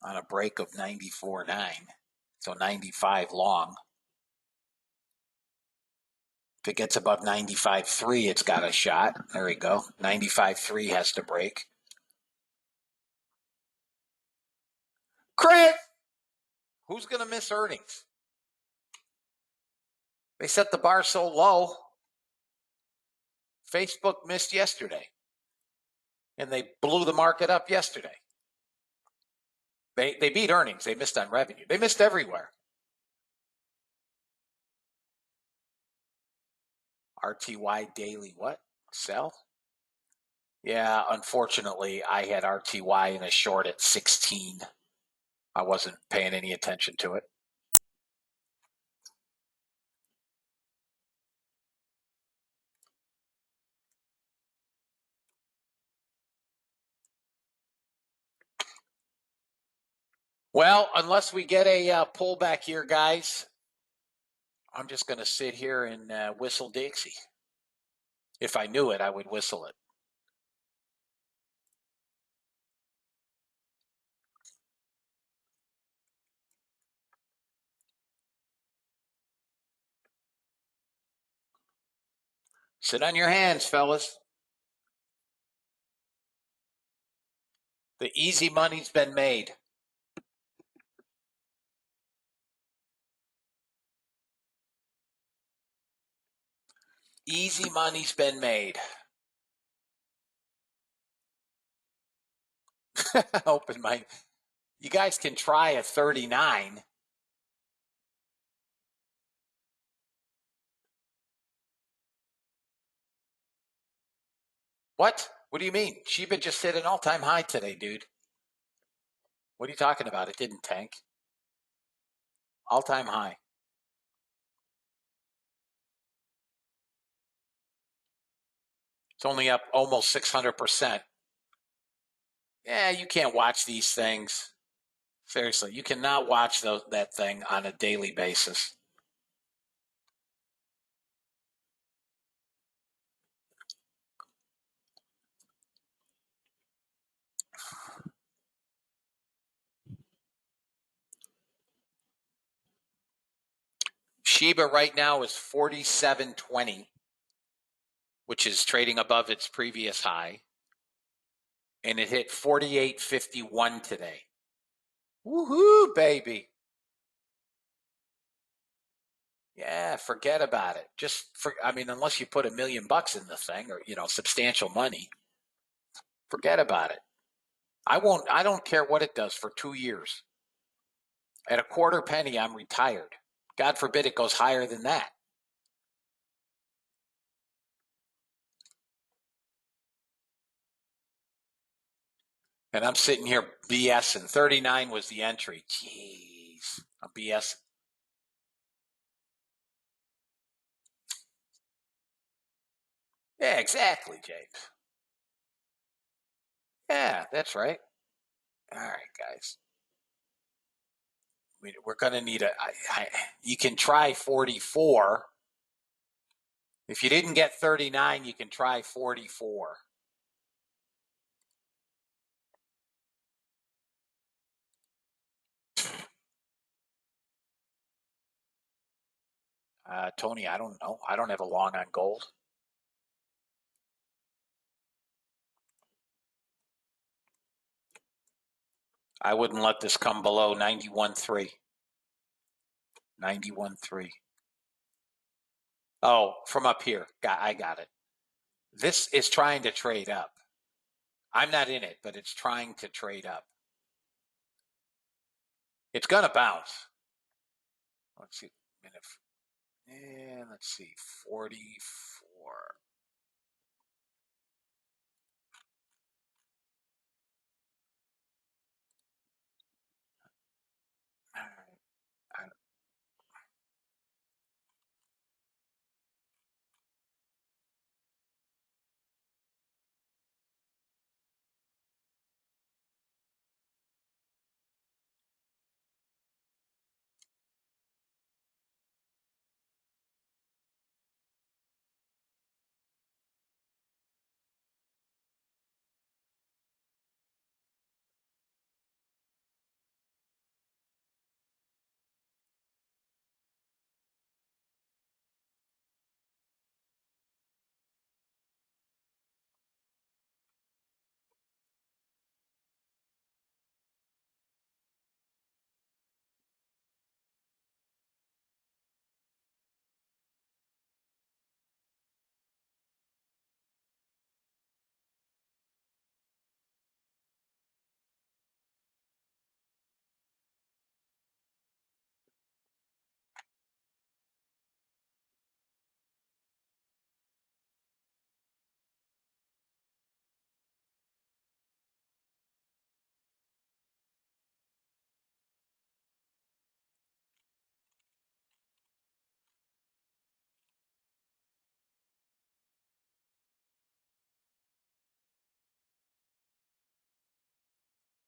on a break of 94.9. So 95 long. If it gets above 95.3, it's got a shot. There we go. 95.3 has to break. Chris! Who's going to miss earnings? They set the bar so low. Facebook missed yesterday. And they blew the market up yesterday. They beat earnings. They missed on revenue. They missed everywhere. RTY daily what? Sell? Yeah, unfortunately, I had RTY in a short at 16. I wasn't paying any attention to it. Well, unless we get a pullback here, guys, I'm just going to sit here and whistle Dixie. If I knew it, I would whistle it. Sit on your hands, fellas. The easy money's been made. Easy money's been made. Open my. You guys can try a 39. What? What do you mean? Shiba just hit an all-time high today, dude. What are you talking about? It didn't tank. All-time high. It's only up almost 600%. Yeah, you can't watch these things. Seriously, you cannot watch that thing on a daily basis. Shiba right now is 47.20, which is trading above its previous high. And it hit 48.51 today. Woohoo, baby. Yeah, forget about it. I mean, unless you put $1 million in the thing or, substantial money, forget about it. I don't care what it does for 2 years. At a quarter penny, I'm retired. God forbid it goes higher than that. And I'm sitting here BSing. 39 was the entry. Jeez, I'm BSing. Yeah, exactly, James. Yeah, that's right. All right, guys. We're going to need you can try 44. If you didn't get 39, you can try 44. Tony, I don't know. I don't have a long on gold. I wouldn't let this come below 91.3. 91.3. Oh, from up here. I got it. This is trying to trade up. I'm not in it, but it's trying to trade up. It's going to bounce. Let's see. And let's see. 44. All right.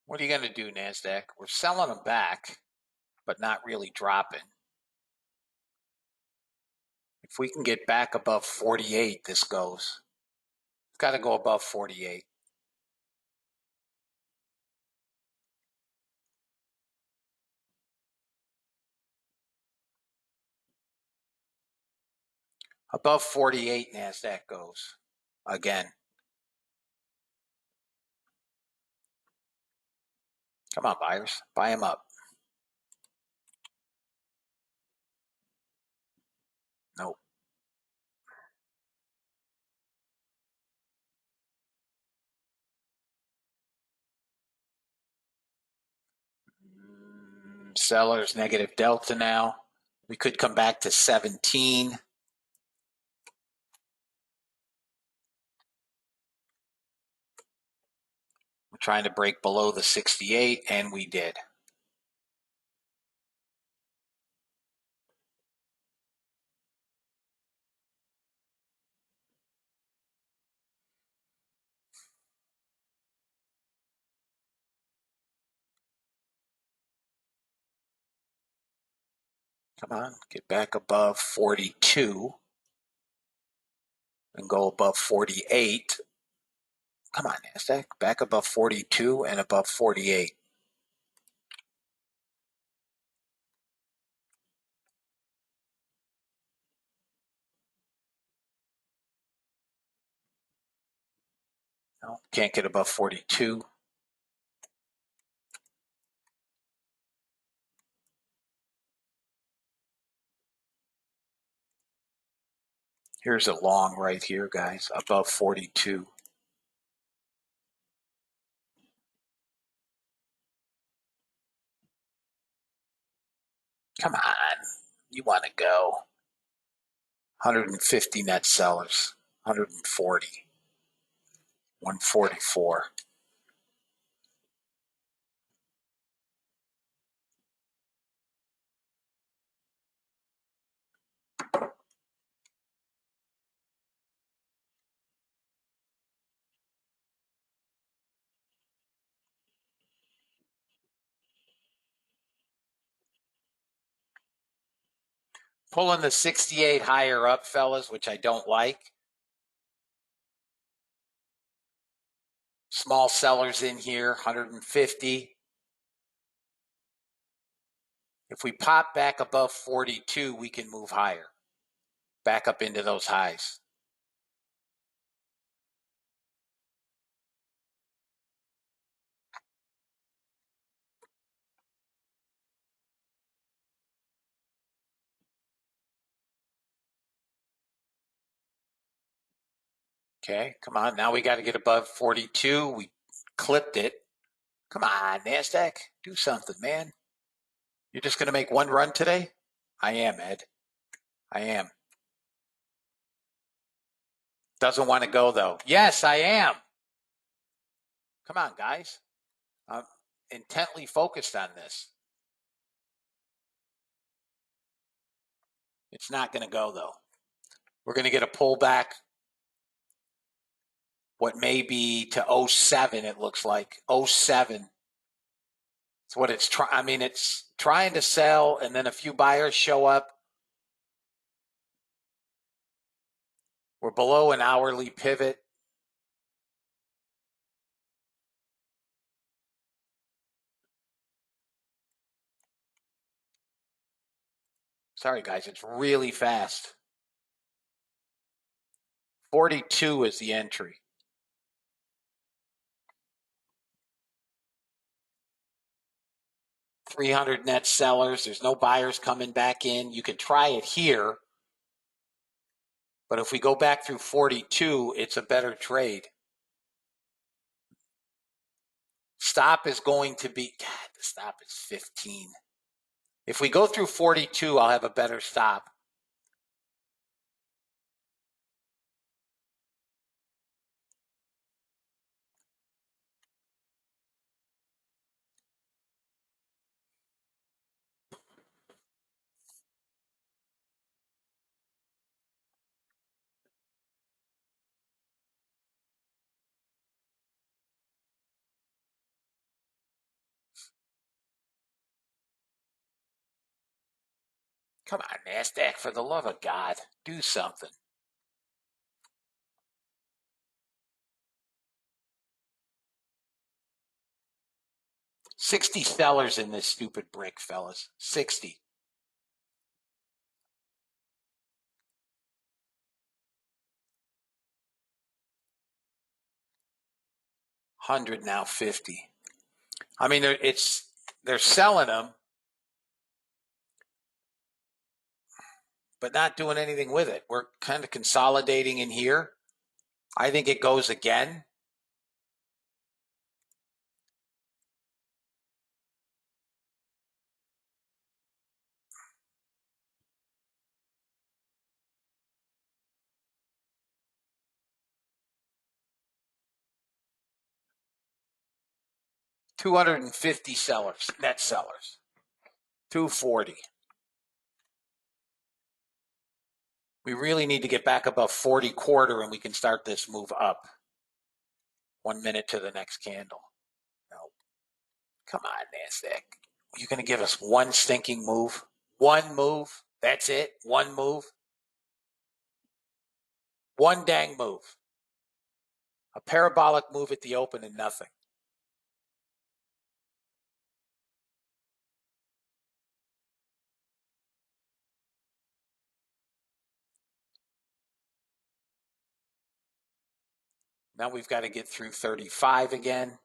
What are you going to do, NASDAQ? We're selling them back, but not really dropping. If we can get back above 48, this goes. It's got to go above 48. Above 48, NASDAQ goes. Again. Come on, buyers. Buy them up. Nope. Sellers negative delta now. We could come back to 17. We're trying to break below the 68, and we did. Come on, get back above 42 and go above 48. Come on, NASDAQ, back above 42 and above 48. No, can't get above 42. Here's a long right here, guys, above 42. Come on. You want to go. 150 net sellers, 140, 144. Pulling the 68 higher up, fellas, which I don't like. Small sellers in here, 150. If we pop back above 42, we can move higher. Back up into those highs. Okay, come on. Now we got to get above 42. We clipped it. Come on, NASDAQ. Do something, man. You're just going to make one run today? I am, Ed. I am. Doesn't want to go, though. Yes, I am. Come on, guys. I'm intently focused on this. It's not going to go, though. We're going to get a pullback. What may be to 07, it looks like. 07. It's what it's trying. I mean, it's trying to sell, and then a few buyers show up. We're below an hourly pivot. Sorry, guys, it's really fast. 42 is the entry. $300 net sellers. There's no buyers coming back in. You can try it here. But if we go back through 42, it's a better trade. Stop is going to be, God, the stop is 15. If we go through 42, I'll have a better stop. Come on, NASDAQ, for the love of God, do something. $60 sellers in this stupid brick, fellas. 60. $100 now, 50. I mean, they're selling them, but not doing anything with it. We're kind of consolidating in here. I think it goes again. $250 sellers, net sellers. 240. We really need to get back above 40 quarter and we can start this move up. 1 minute to the next candle. No. Come on, NASDAQ. You're going to give us one stinking move? One move? That's it? One move? One dang move. A parabolic move at the open and nothing. Now we've got to get through 35 again.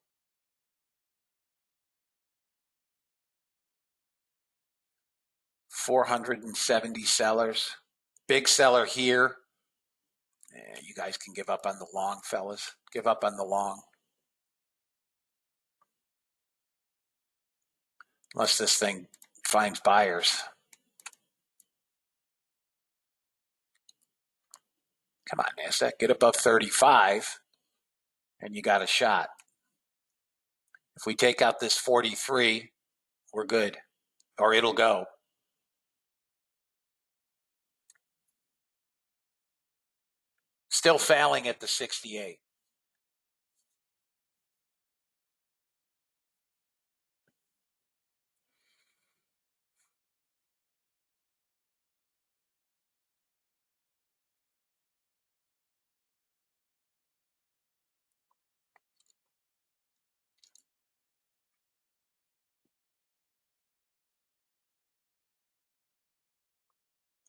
$470 sellers. Big seller here. Yeah, you guys can give up on the long, fellas. Give up on the long. Unless this thing finds buyers. Come on, NASDAQ. Get above 35, and you got a shot. If we take out this 43, we're good. Or it'll go. Still failing at the 68.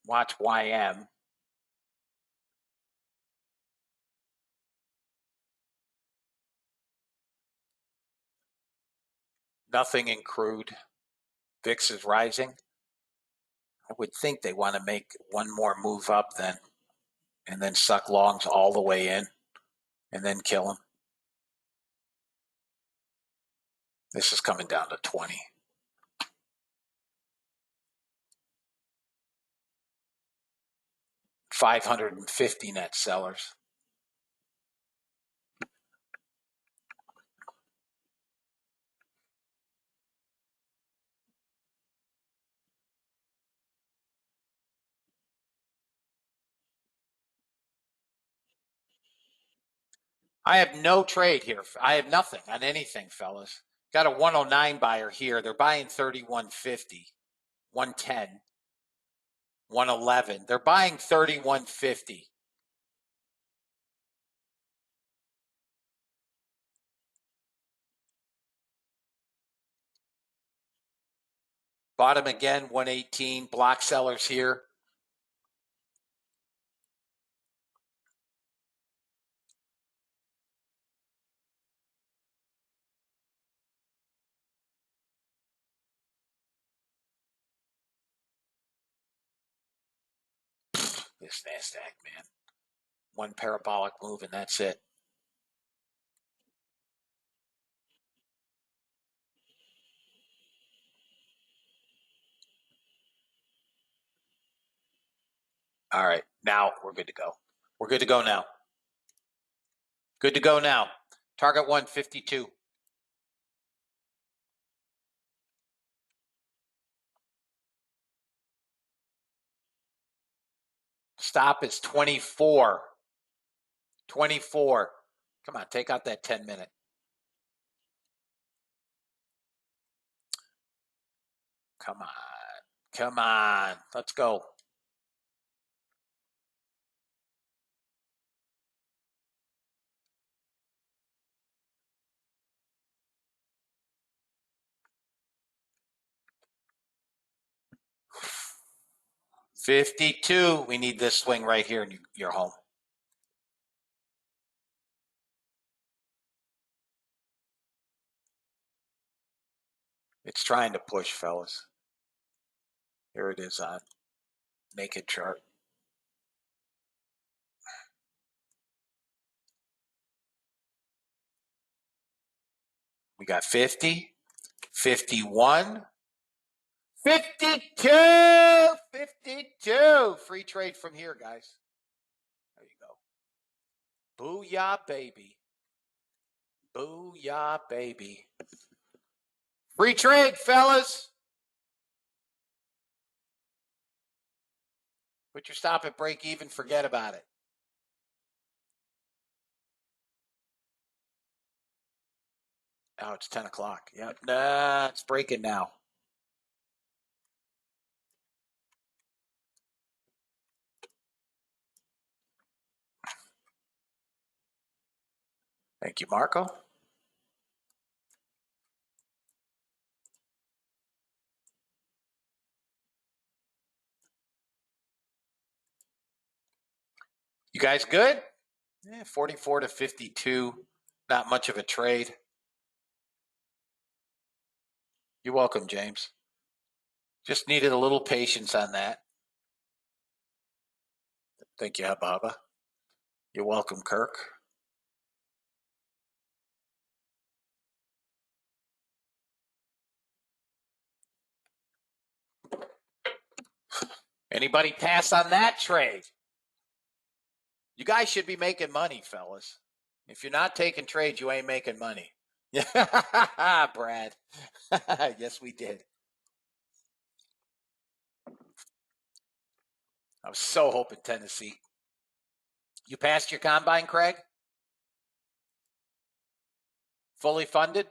Watch YM. Nothing in crude. VIX is rising. I would think they want to make one more move up then, and then suck longs all the way in, and then kill them. This is coming down to 20. $550 net sellers. I have no trade here. I have nothing on anything, fellas. Got a 109 buyer here. They're buying 3150, 110, 111. They're buying 3150. Bottom again, 118. Block sellers here. This NASDAQ, man. One parabolic move and that's it. All right, now we're good to go. We're good to go now. Good to go now. Target 152. Stop is 24. 24. Come on, take out that 10-minute. Come on. Come on. Let's go. $52. We need this swing right here and you're home. It's trying to push, fellas. Here it is on naked chart. We got 50, 51, 52, 52. Free trade from here, guys. There you go. Booyah, baby. Booyah, baby. Free trade, fellas. Put your stop at break even. Forget about it. Oh, it's 10 o'clock. Yep. Nah, it's breaking now. Thank you, Marco. You guys good? Yeah, 44 to 52. Not much of a trade. You're welcome, James. Just needed a little patience on that. Thank you, Hababa. You're welcome, Kirk. Anybody pass on that trade? You guys should be making money, fellas. If you're not taking trades, you ain't making money. Yeah, Brad. Yes, we did. I was so hoping Tennessee. You passed your combine, Craig? Fully funded?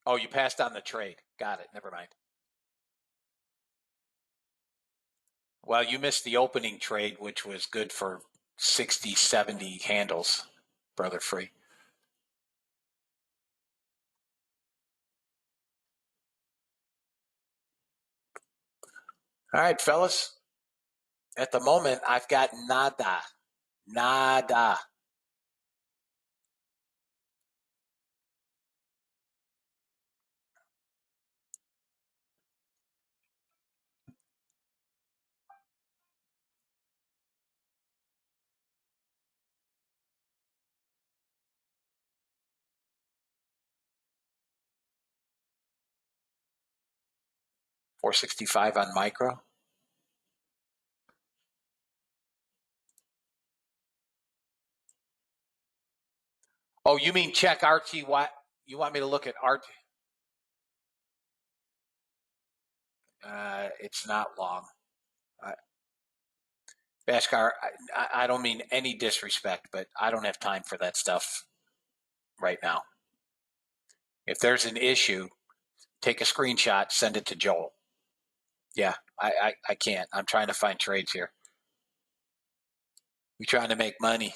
Oh, you passed on the trade. Got it. Never mind. Well, you missed the opening trade, which was good for 60, 70 handles, Brother Free. All right, fellas. At the moment, I've got nada. Nada. $465 on micro. Oh, you mean check RTY? You want me to look at RT? It's not long. Bhaskar, I don't mean any disrespect, but I don't have time for that stuff right now. If there's an issue, take a screenshot, send it to Joel. Yeah, I can't. I'm trying to find trades here. We're trying to make money.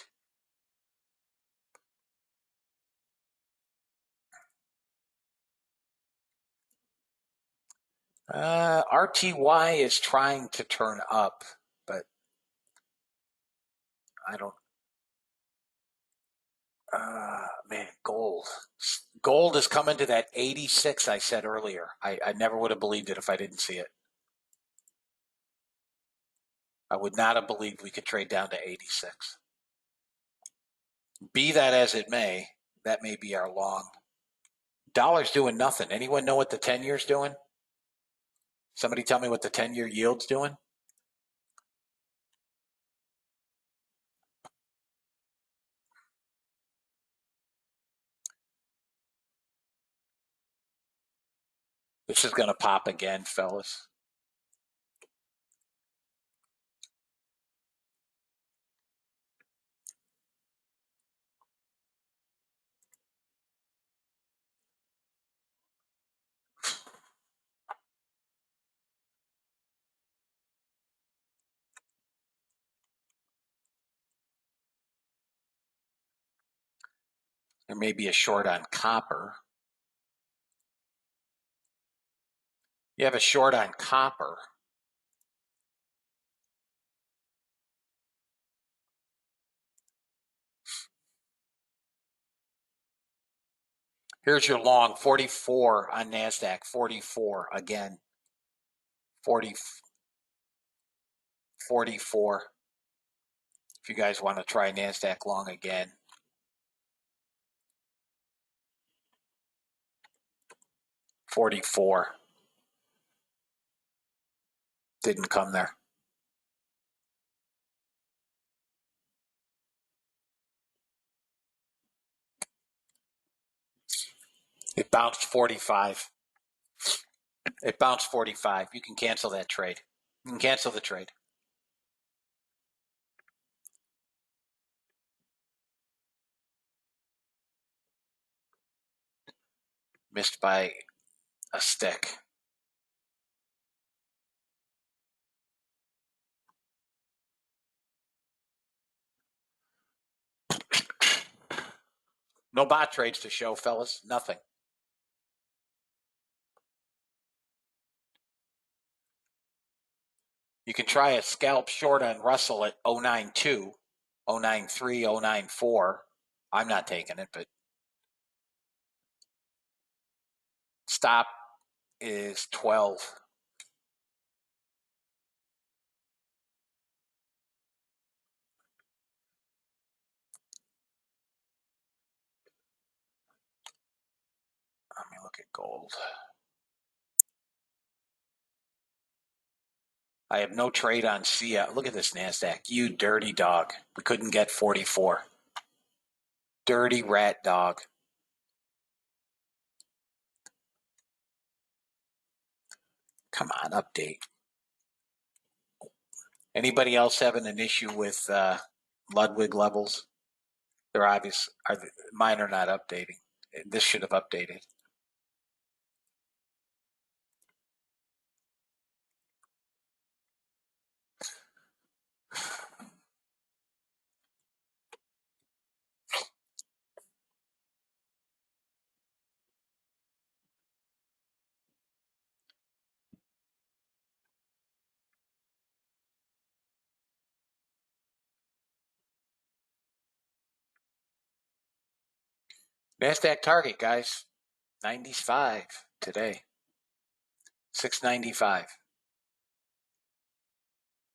RTY is trying to turn up, but I don't. Man, gold. Gold is coming to that 86 I said earlier. I never would have believed it if I didn't see it. I would not have believed we could trade down to 86. Be that as it may, that may be our long. Dollar's doing nothing. Anyone know what the 10-year's doing? Somebody tell me what the 10-year yield's doing? This is going to pop again, fellas. There may be a short on copper. You have a short on copper. Here's your long, 44 on NASDAQ, 44 again. 44. If you guys want to try NASDAQ long again. 44. Didn't come there. It bounced 45. It bounced 45. You can cancel that trade. You can cancel the trade. Missed by a stick. No bot trades to show, fellas. Nothing. You can try a scalp short on Russell at 092, 093, 094. I'm not taking it, but stop is 12. Gold. I have no trade on SIA. Look at this NASDAQ. You dirty dog. We couldn't get 44. Dirty rat dog. Come on, update. Anybody else having an issue with Ludwig levels? They're obvious. Mine are not updating. This should have updated. NASDAQ target, guys. 95 today. 695.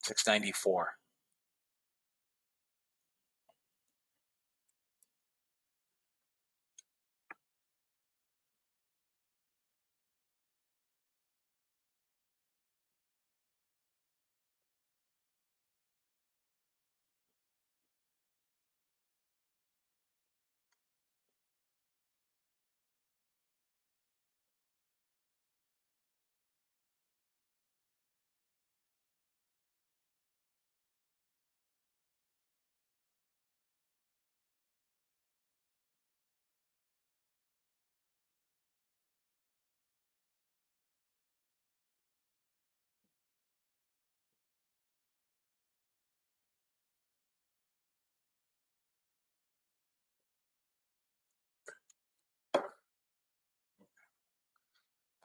694.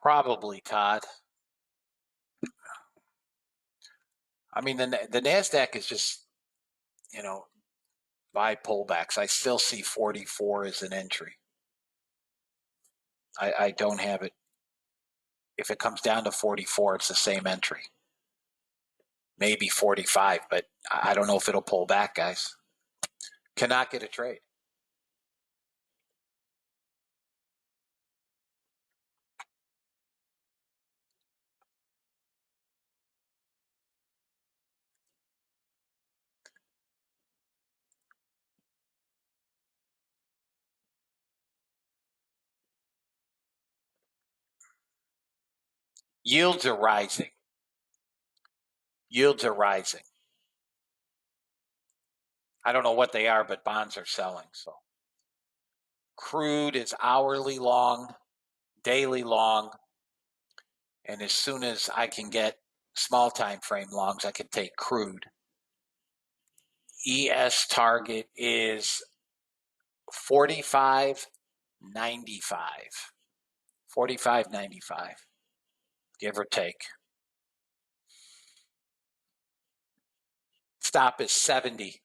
Probably, Todd. I mean, the NASDAQ is just, buy pullbacks. I still see 44 as an entry. I don't have it. If it comes down to 44, it's the same entry. Maybe 45, but I don't know if it'll pull back, guys. Cannot get a trade. Yields are rising. Yields are rising. I don't know what they are, but bonds are selling. So crude is hourly long, daily long, and as soon as I can get small time frame longs, I can take crude. ES target is 45.95. 45.95, give or take. Stop is 70.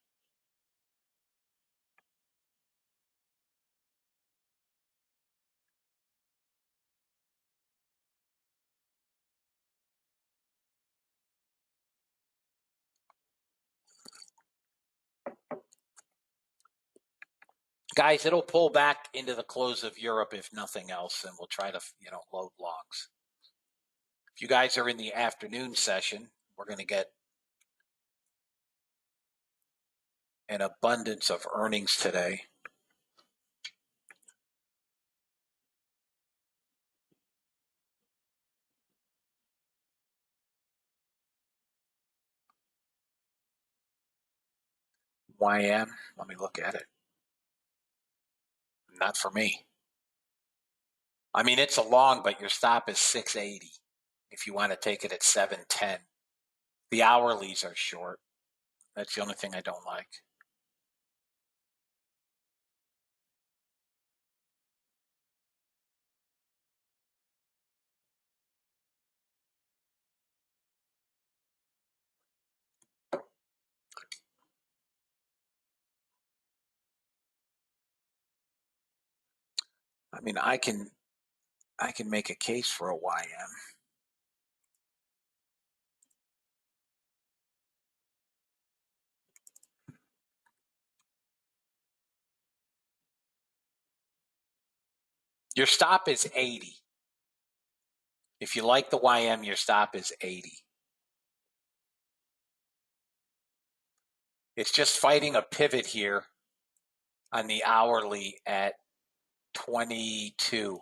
Guys, it'll pull back into the close of Europe if nothing else, and we'll try to, load longs. If you guys are in the afternoon session, we're going to get an abundance of earnings today. YM, let me look at it. Not for me. I mean, it's a long, but your stop is 680 if you want to take it at 710. The hourlies are short. That's the only thing I don't like. I mean, I can make a case for a YM. Your stop is 80. If you like the YM, your stop is 80. It's just fighting a pivot here on the hourly at 22.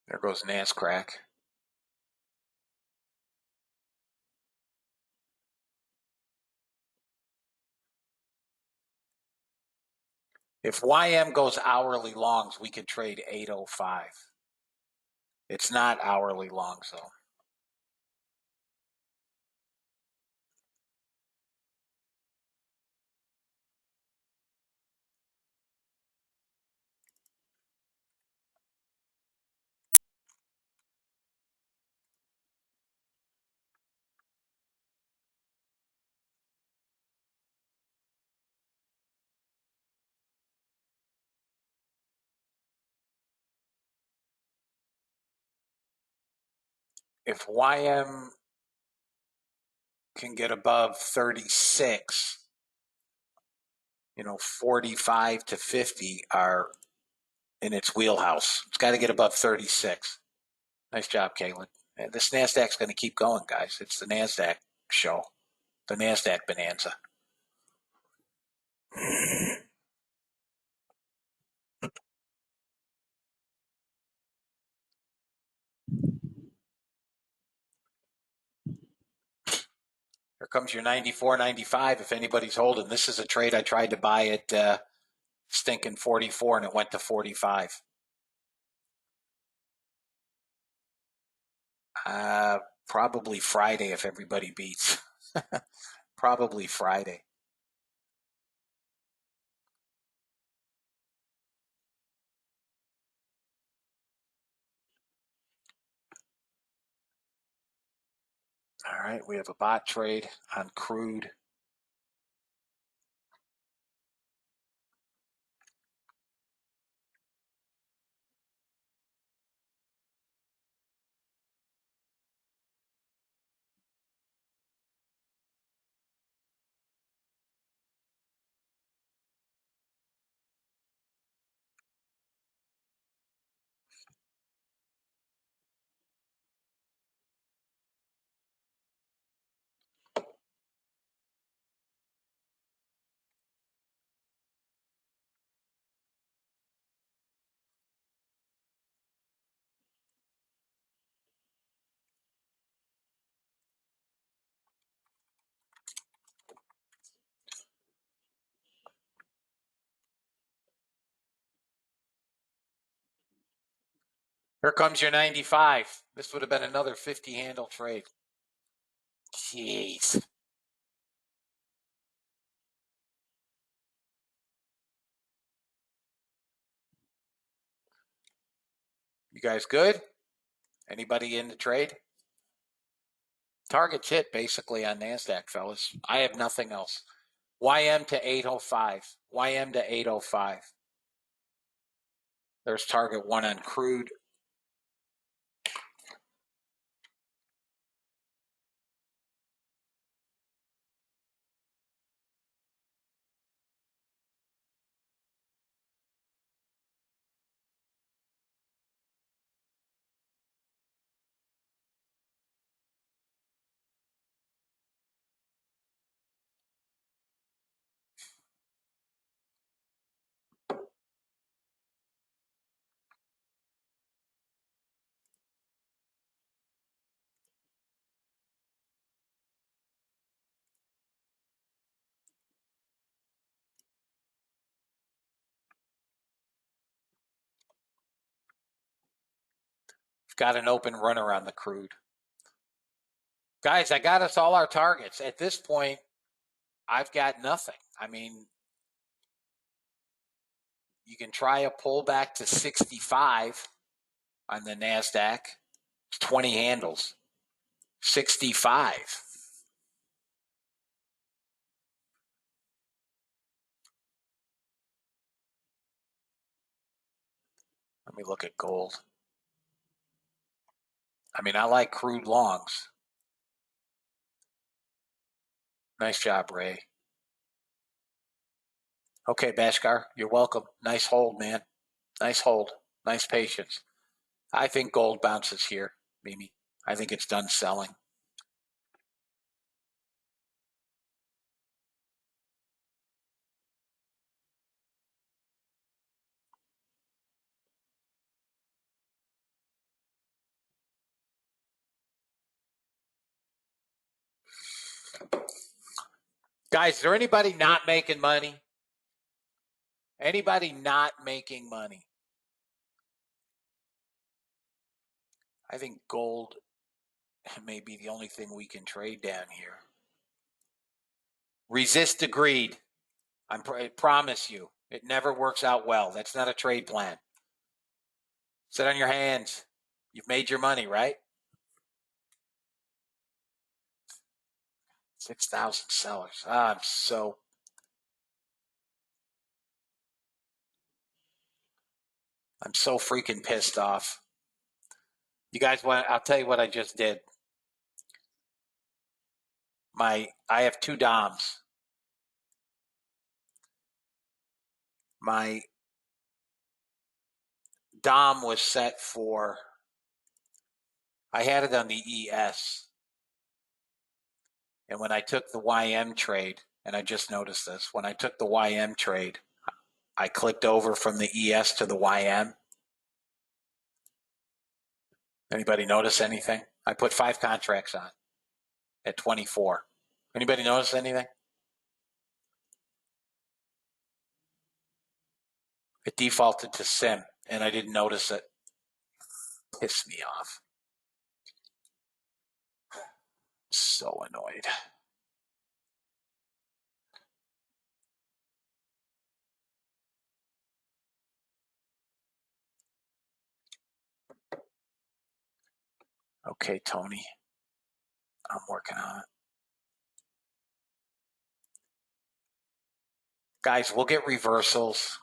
There goes NASCrack. If YM goes hourly longs, we could trade 805. It's not hourly longs, though. If YM can get above 36, 45 to 50 are in its wheelhouse. It's got to get above 36. Nice job, Caitlin. And this NASDAQ's going to keep going, guys. It's the NASDAQ show, the NASDAQ bonanza. Here comes your 94.95 if anybody's holding. This is a trade I tried to buy at stinking 44 and it went to 45. Probably Friday if everybody beats. Probably Friday. All right, we have a bot trade on crude. Here comes your 95. This would have been another 50 handle trade. Jeez. You guys good? Anybody in the trade? Target's hit basically on NASDAQ, fellas. I have nothing else. YM to 805. YM to 805. There's target one on crude. Got an open runner on the crude. Guys, I got us all our targets. At this point, I've got nothing. I mean, you can try a pullback to 65 on the NASDAQ. 20 handles. 65. Let me look at gold. I mean, I like crude longs. Nice job, Ray. Okay, Bashkar, you're welcome. Nice hold, man. Nice hold. Nice patience. I think gold bounces here, Mimi. I think it's done selling. Guys, is there anybody not making money? Anybody not making money? I think gold may be the only thing we can trade down here. Resist the greed. I promise you, it never works out well. That's not a trade plan. Sit on your hands. You've made your money, right? 6,000 sellers. I'm so freaking pissed off. You guys want? I'll tell you what I just did. I have two DOMs. My DOM was set for. I had it on the ES, and when I took the YM trade, and I just noticed this, when I took the YM trade, I clicked over from the ES to the YM. Anybody notice anything? I put 5 contracts on at 24. Anybody notice anything? It defaulted to SIM, and I didn't notice it. Pissed me off. So annoyed. Okay, Tony. I'm working on it. Guys, we'll get reversals.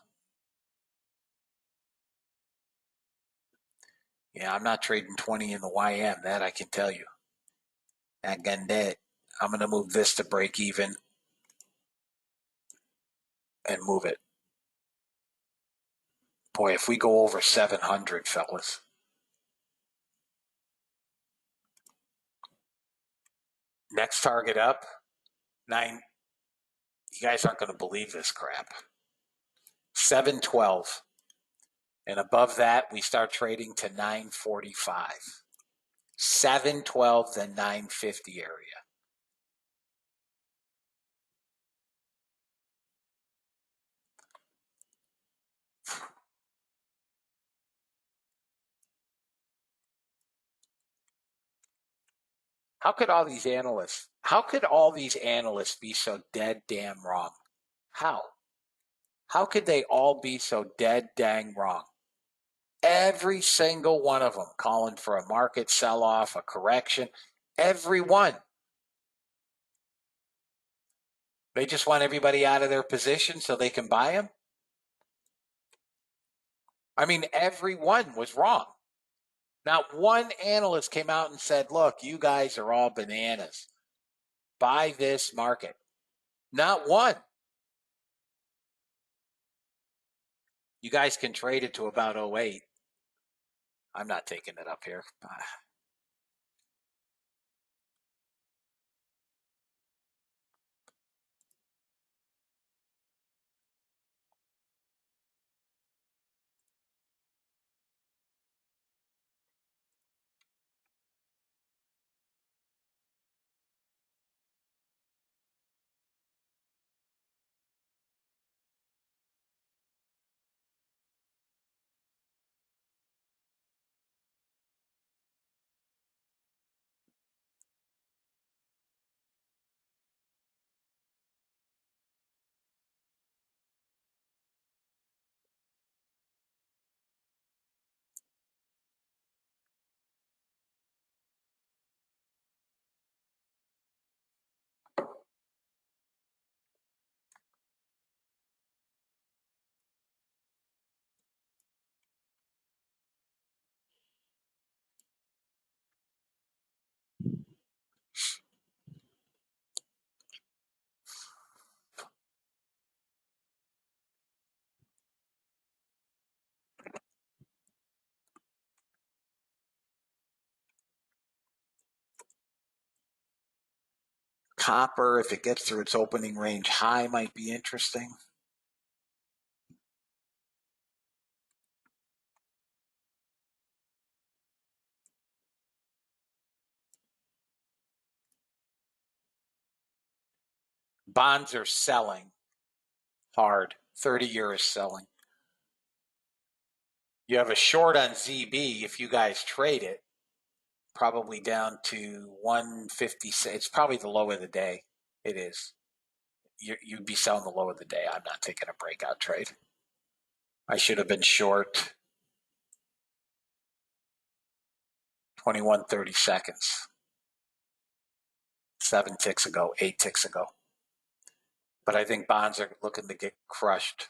Yeah, I'm not trading 20 in the YM. That I can tell you. Again, that I'm going to move this to break even and move it. Boy, if we go over 700, fellas. Next target up, 9. You guys aren't going to believe this crap. 712. And above that, we start trading to 945. 712, then 950 area. How could all these analysts be so dead damn wrong? How? How could they all be so dead dang wrong? Every single one of them calling for a market sell-off, a correction. Every one. They just want everybody out of their position so they can buy them? I mean, every one was wrong. Not one analyst came out and said, look, you guys are all bananas. Buy this market. Not one. You guys can trade it to about 08. I'm not taking it up here. Copper, if it gets through its opening range high, might be interesting. Bonds are selling hard. 30-year is selling. You have a short on ZB if you guys trade it, probably down to 156. It's probably the low of the day. It is. You'd be selling the low of the day. I'm not taking a breakout trade. I should have been short 21, 30 seconds. 7 ticks ago, 8 ticks ago. But I think bonds are looking to get crushed.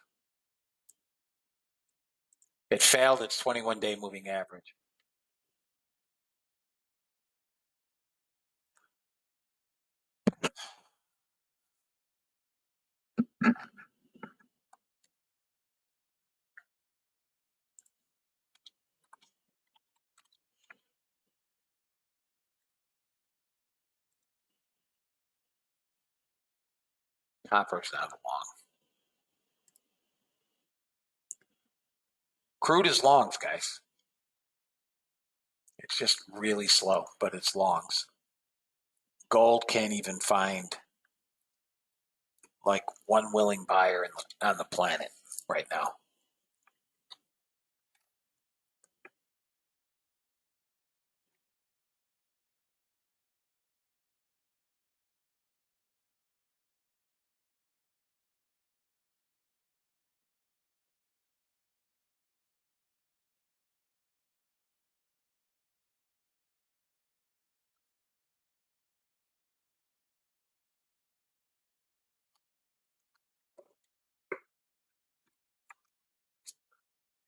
It failed its 21-day moving average. Copper's not long. Crude is longs, guys. It's just really slow, but it's longs. Gold can't even find like one willing buyer on the planet right now.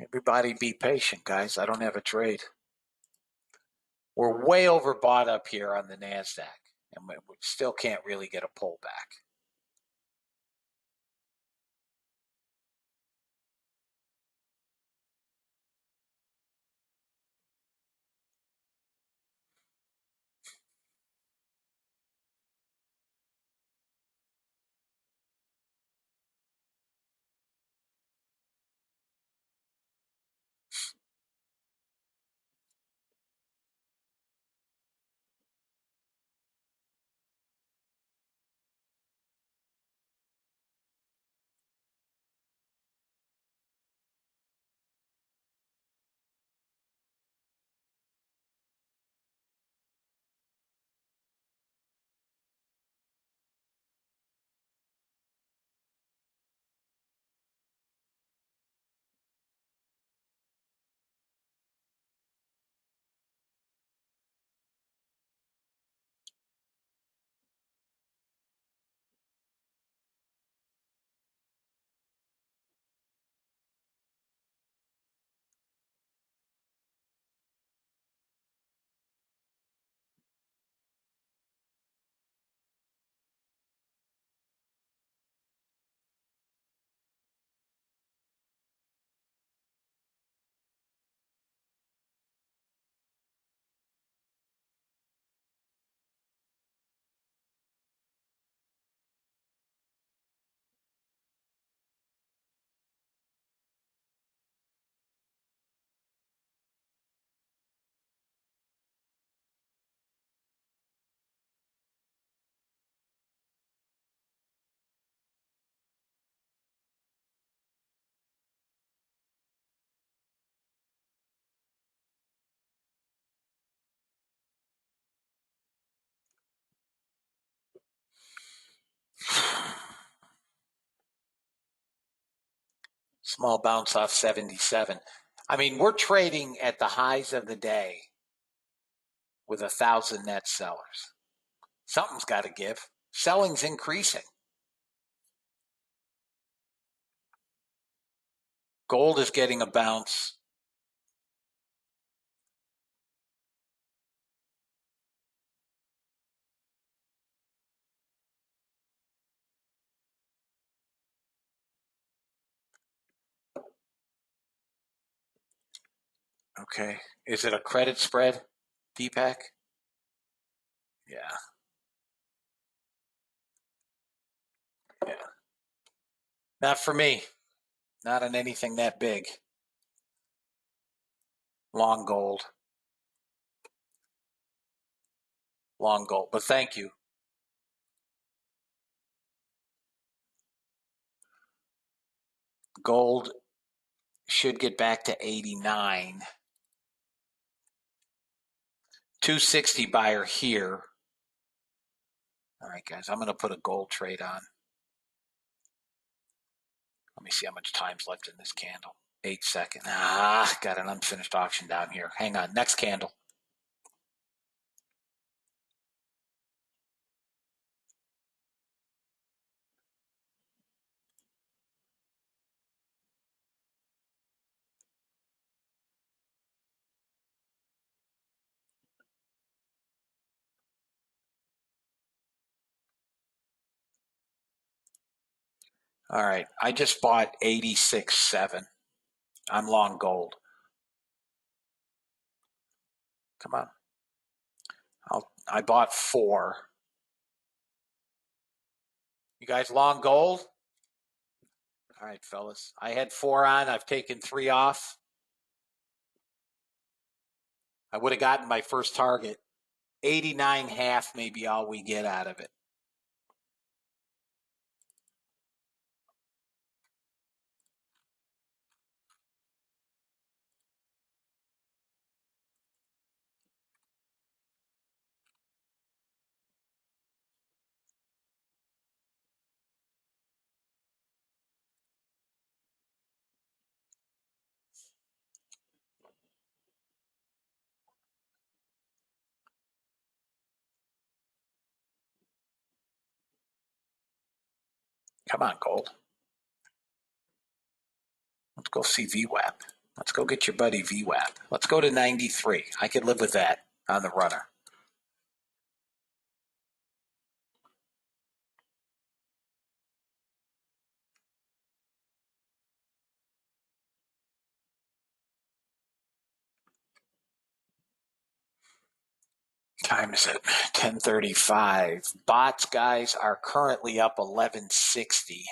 Everybody be patient, guys. I don't have a trade. We're way overbought up here on the NASDAQ, and we still can't really get a pullback. Small bounce off 77. I mean, we're trading at the highs of the day with 1,000 net sellers. Something's got to give. Selling's increasing. Gold is getting a bounce. Okay. Is it a credit spread, Deepak? Yeah. Not for me. Not on anything that big. Long gold. Long gold. But thank you. Gold should get back to 89. 260 buyer here. All right, guys, I'm going to put a gold trade on. Let me see how much time's left in this candle. 8 seconds. Got an unfinished auction down here. Hang on. Next candle. All right. I just bought 86.7. I'm long gold. Come on. I bought 4. You guys long gold? All right, fellas. I had 4 on. I've taken 3 off. I would have gotten my first target. 89.5 may be all we get out of it. Come on, gold. Let's go see VWAP. Let's go get your buddy VWAP. Let's go to 93. I could live with that on the runner. Time is at 10:35. Bots, guys, are currently up 1160.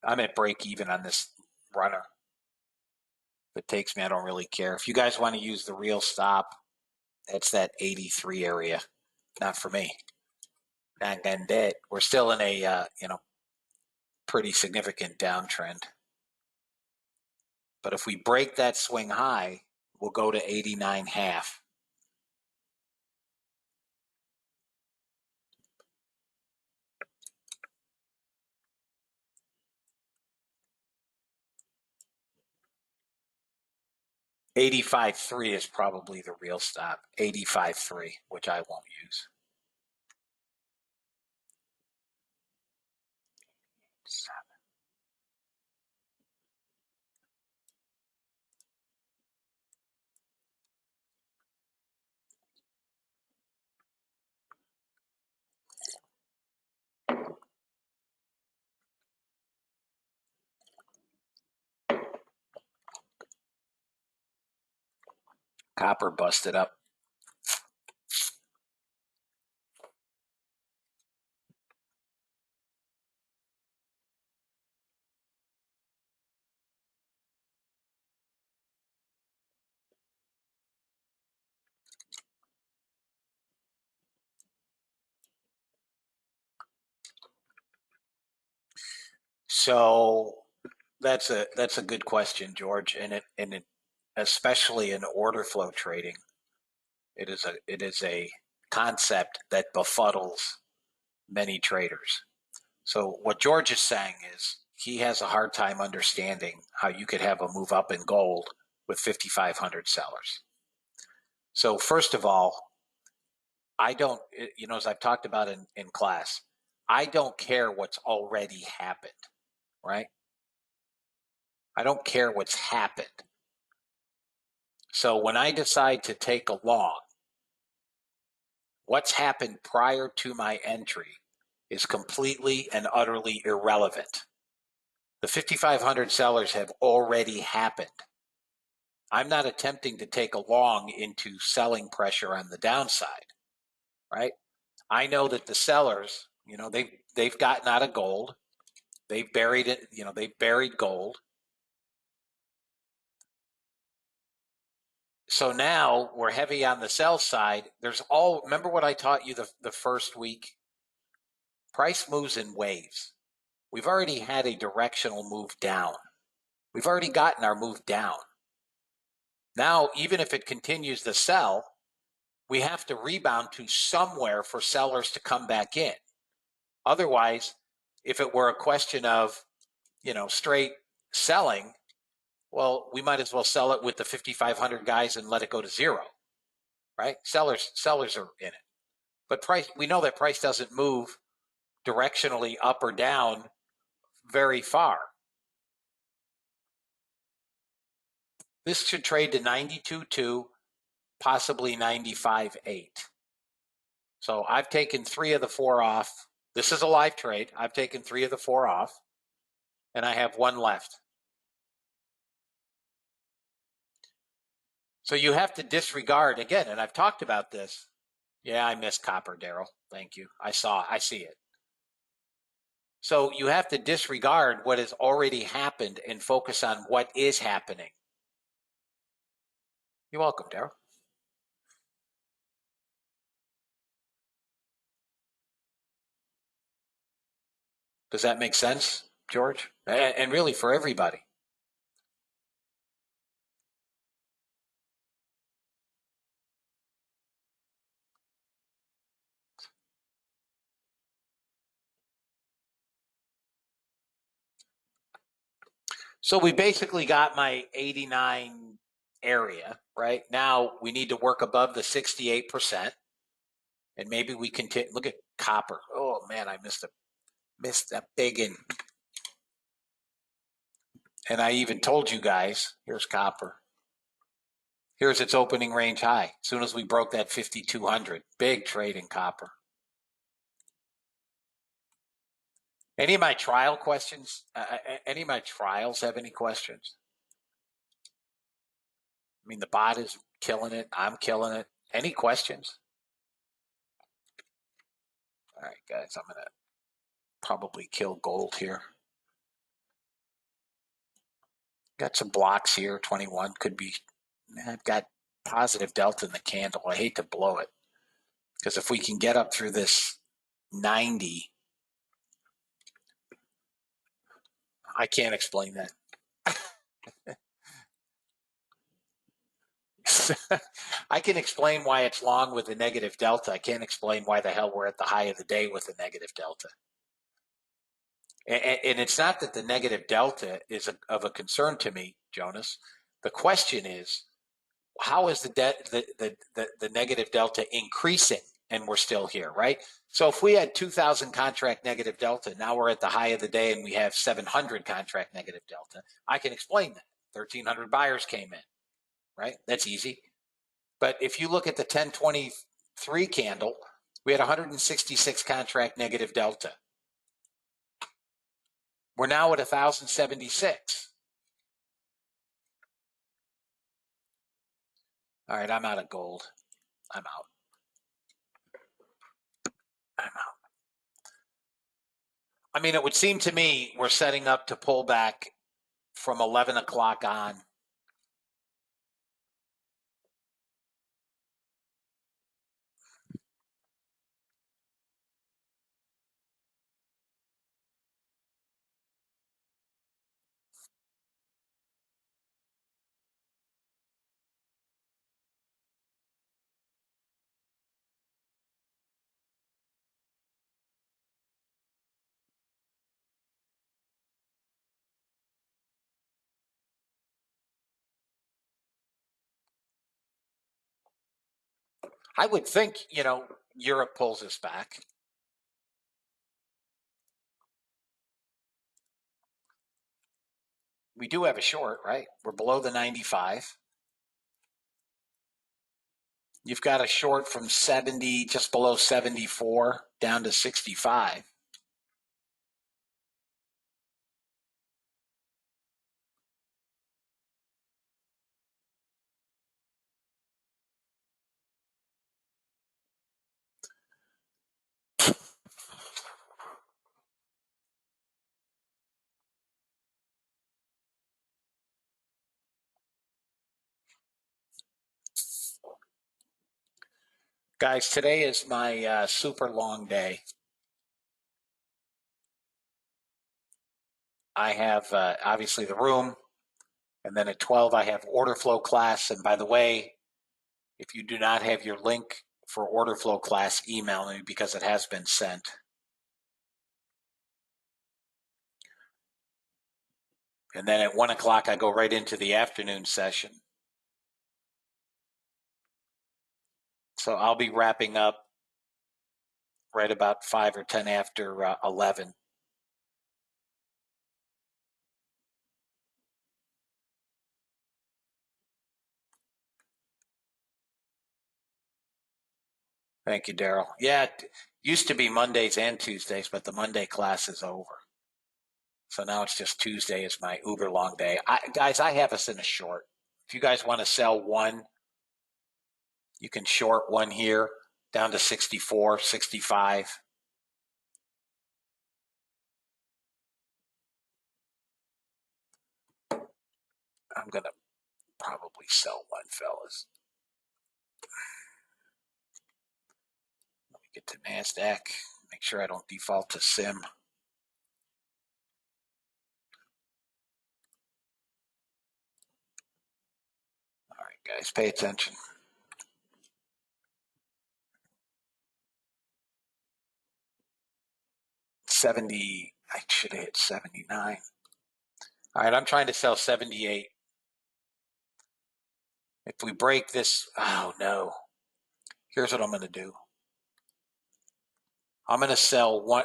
I'm at break even on this runner. If it takes me, I don't really care. If you guys want to use the real stop, that's that 83 area. Not for me. And that we're still in a pretty significant downtrend. But if we break that swing high, we'll go to 89.5. $85.3 is probably the real stop. $85.3, which I won't use. Copper busted up. So that's a good question, George, and it especially in order flow trading, it is a concept that befuddles many traders. So what George is saying is he has a hard time understanding how you could have a move up in gold with 5,500 sellers. So first of all, I don't, as I've talked about in class, I don't care what's already happened, right? I don't care what's happened. So when I decide to take a long, what's happened prior to my entry is completely and utterly irrelevant. The 5,500 sellers have already happened. I'm not attempting to take a long into selling pressure on the downside, right? I know that the sellers, they've gotten out of gold. They've buried it, they've buried gold. So now we're heavy on the sell side. Remember what I taught you the first week? Price moves in waves. We've already had a directional move down. We've already gotten our move down. Now, even if it continues to sell, we have to rebound to somewhere for sellers to come back in. Otherwise, if it were a question of, straight selling, well, we might as well sell it with the 5,500 guys and let it go to zero, right? Sellers are in it. But we know that price doesn't move directionally up or down very far. This should trade to 92.2, possibly 95.8. So I've taken 3 of the 4 off. This is a live trade. I've taken 3 of the 4 off, and I have 1 left. So you have to disregard, again, and I've talked about this. Yeah, I missed copper, Daryl. Thank you. I see it. So you have to disregard what has already happened and focus on what is happening. You're welcome, Daryl. Does that make sense, George? And really for everybody. So we basically got my 89 area, right? Now we need to work above the 68%. And maybe we continue. Look at copper. Oh man, I missed a big one. And I even told you guys, here's copper. Here's its opening range high. As soon as we broke that 5,200, big trade in copper. Any of my trial questions? Any of my trials have any questions? I mean, the bot is killing it. I'm killing it. Any questions? All right, guys, I'm going to probably kill gold here. Got some blocks here. 21 could be. I've got positive delta in the candle. I hate to blow it because if we can get up through this 90, I can't explain that. I can explain why it's long with a negative delta. I can't explain why the hell we're at the high of the day with a negative delta. And it's not that the negative delta is of a concern to me, Jonas. The question is, how is the negative delta increasing and we're still here, right? So if we had 2,000 contract negative delta, now we're at the high of the day and we have 700 contract negative delta, I can explain that. 1,300 buyers came in, right? That's easy. But if you look at the 1023 candle, we had 166 contract negative delta. We're now at 1,076. All right, I'm out of gold. I'm out. I mean, it would seem to me we're setting up to pull back from 11 o'clock on. I would think, Europe pulls us back. We do have a short, right? We're below the 95. You've got a short from 70, just below 74, down to 65. Guys, today is my super long day. I have obviously the room, and then at 12 I have order flow class. And by the way, if you do not have your link for order flow class, email me because it has been sent. And then at 1 o'clock I go right into the afternoon session. So I'll be wrapping up right about 5 or 10 after 11. Thank you, Daryl. Yeah, it used to be Mondays and Tuesdays, but the Monday class is over. So now it's just Tuesday is my uber long day. Guys, I have us in a short. If you guys want to sell one, you can short one here down to 64, 65. I'm going to probably sell one, fellas. Let me get to NASDAQ. Make sure I don't default to SIM. All right, guys, pay attention. I should have hit 79. All right, I'm trying to sell 78. If we break this, oh no. Here's what I'm going to do. I'm going to sell one.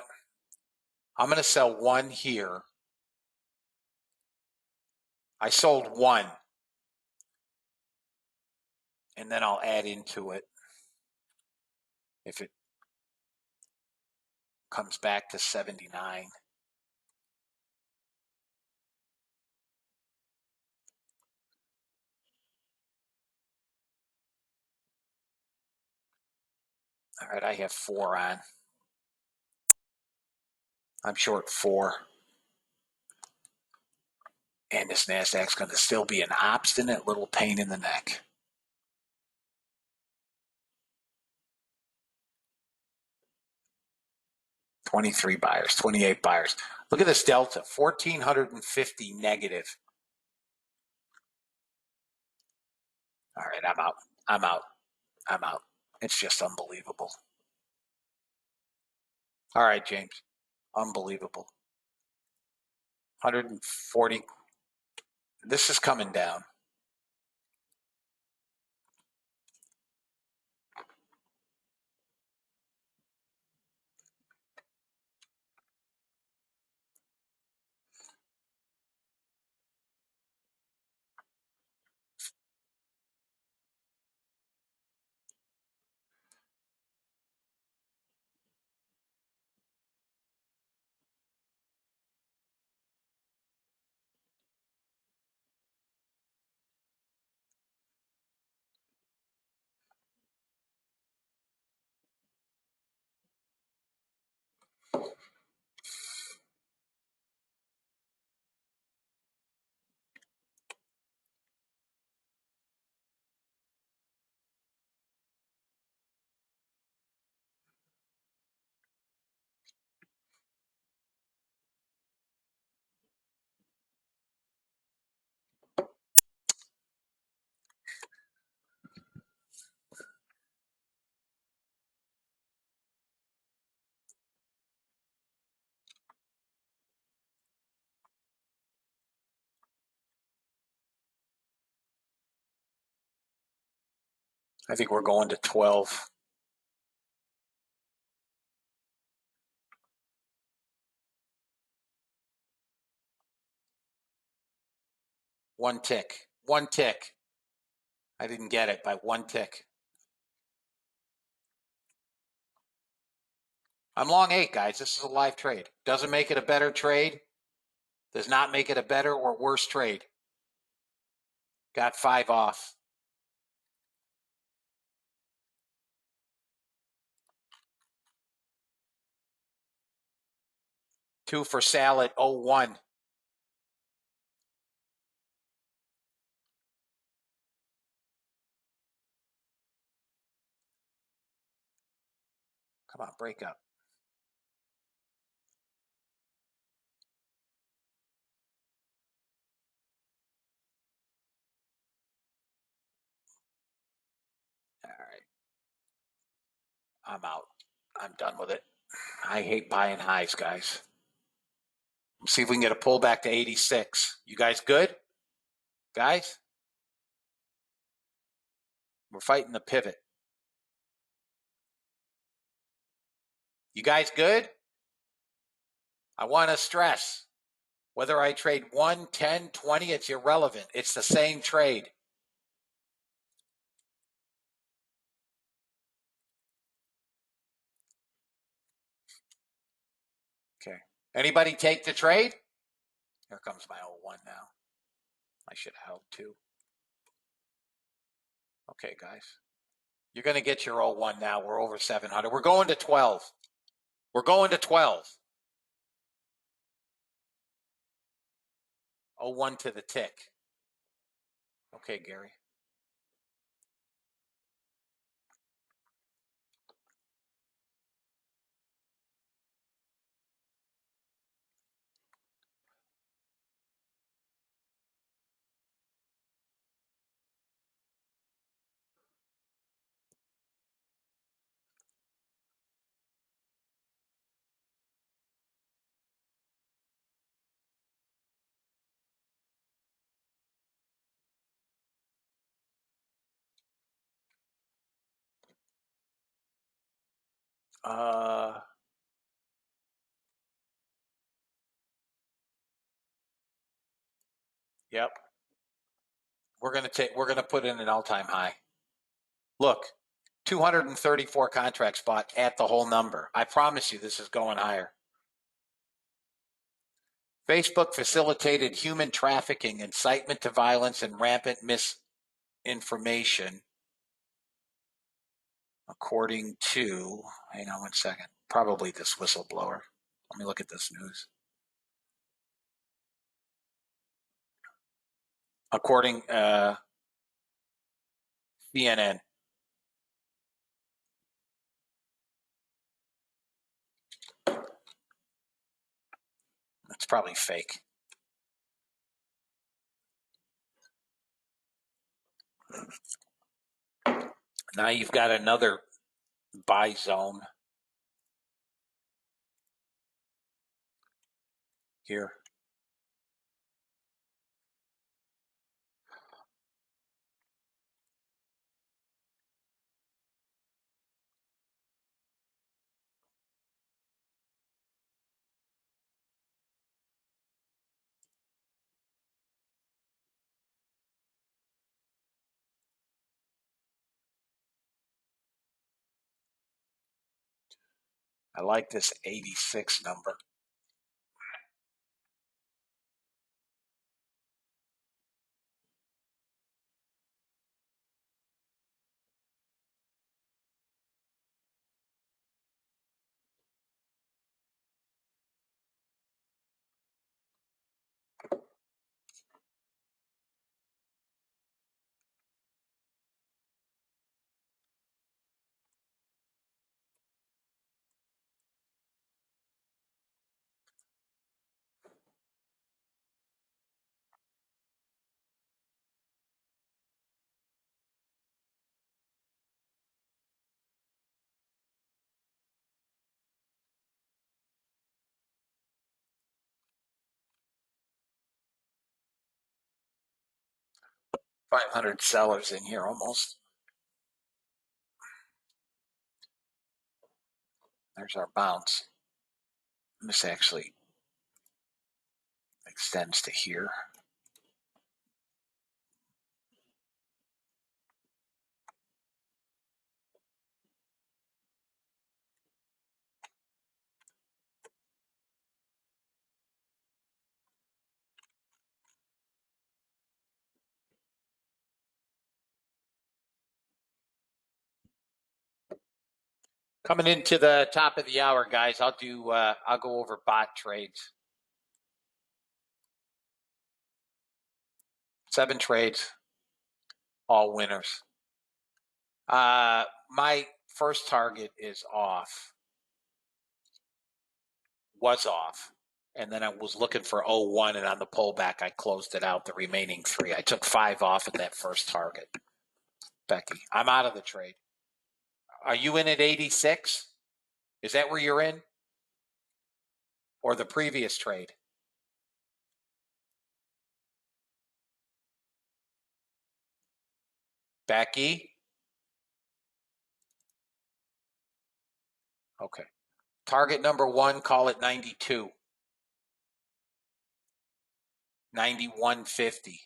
I'm going to sell one here. I sold one. And then I'll add into it if it comes back to 79. All right, I have 4 on. I'm short 4. And this NASDAQ's going to still be an obstinate little pain in the neck. $23 buyers, $28 buyers. Look at this delta, 1,450 negative. All right, I'm out. I'm out. I'm out. It's just unbelievable. All right, James. Unbelievable. 140. This is coming down. I think we're going to 12. One tick. One tick. I didn't get it by one tick. I'm long 8, guys. This is a live trade. Doesn't make it a better trade. Does not make it a better or worse trade. Got 5 off. Two for sale at 01. Come on, break up. All right. I'm out. I'm done with it. I hate buying highs, guys. Let's see if we can get a pullback to 86. You guys good? Guys? We're fighting the pivot. You guys good? I want to stress, whether I trade 1, 10, 20, it's irrelevant. It's the same trade. Okay. Anybody take the trade? Here comes my old one now. I should have held 2. Okay, guys. You're going to get your old one now. We're over 700. We're going to 12. We're going to 12. 01 to the tick. Okay, Gary. Yep. We're going to put in an all-time high. Look, 234 contracts bought at the whole number. I promise you this is going higher. Facebook facilitated human trafficking, incitement to violence, and rampant misinformation, according to, hang on one second, probably this whistleblower. Let me look at this news. According CNN. It's probably fake. Now you've got another buy zone here. I like this 86 number. $500 sellers in here almost. There's our bounce. This actually extends to here. Coming into the top of the hour, guys, I'll go over bot trades. 7 trades, all winners. My first target is off. was off. And then I was looking for 01, and on the pullback, I closed it out, the remaining 3. I took 5 off at that first target. Becky, I'm out of the trade. Are you in at 86? Is that where you're in? Or the previous trade? Becky? Okay. Target number 1, call it 92. 91.50.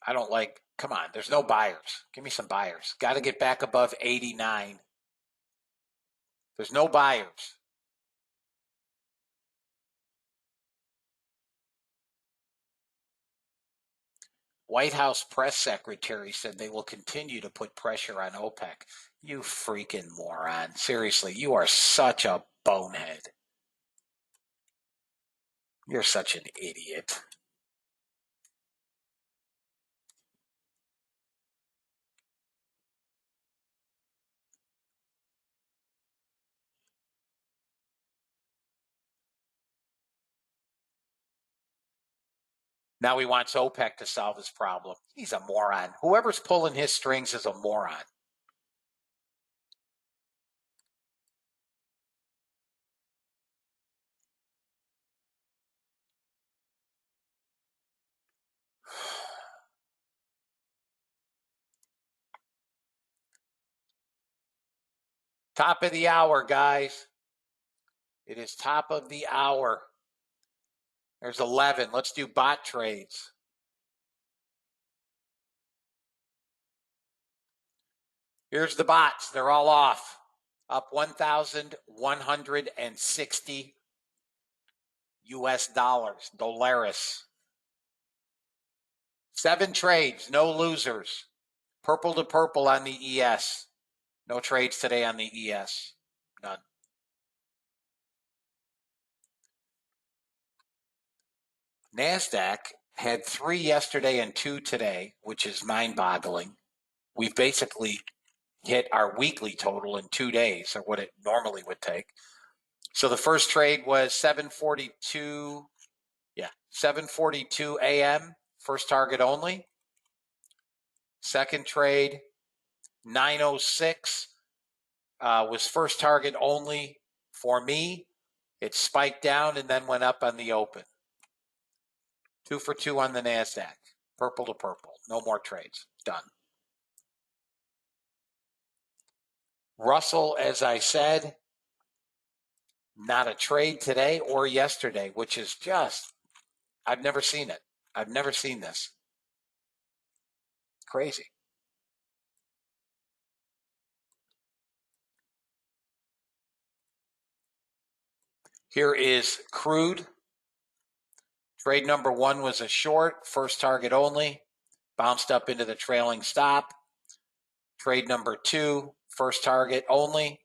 I don't like, come on, there's no buyers. Give me some buyers. Got to get back above 89. There's no buyers. White House press secretary said they will continue to put pressure on OPEC. You freaking moron. Seriously, you are such a bonehead. You're such an idiot. Now he wants OPEC to solve his problem. He's a moron. Whoever's pulling his strings is a moron. Top of the hour, guys. It is top of the hour. There's 11. Let's do bot trades. Here's the bots. They're all off. Up 1,160 US dollars. Dollaris. 7 trades, no losers. Purple to purple on the ES. No trades today on the ES. None. NASDAQ had 3 yesterday and 2 today, which is mind-boggling. We've basically hit our weekly total in 2 days, or what it normally would take. So the first trade was 7:42. Yeah, 7:42 a.m. First target only. Second trade, 9:06 was first target only for me. It spiked down and then went up on the open. 2 for 2 on the NASDAQ. Purple to purple. No more trades. Done. Russell, as I said, not a trade today or yesterday, which is just, I've never seen it. I've never seen this. Crazy. Here is crude. Trade number 1 was a short, first target only, bounced up into the trailing stop. Trade number 2, first target only.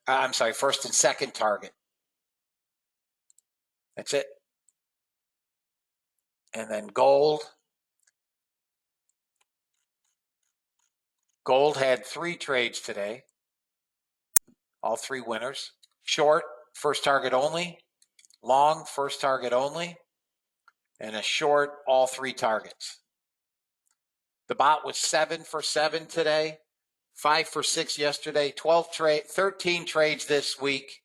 First and second target. That's it. And then gold. Gold had 3 trades today. All 3 winners. Short, first target only. Long, first target only. And a short, all 3 targets. The bot was 7 for 7 today. 5 for 6 yesterday. 13 trades this week.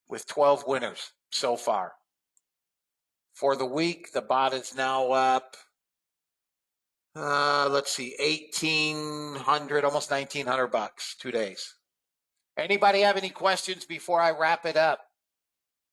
With 12 winners so far. For the week, the bot is now up, let's see, 1,800, almost $1,900, 2 days. Anybody have any questions before I wrap it up?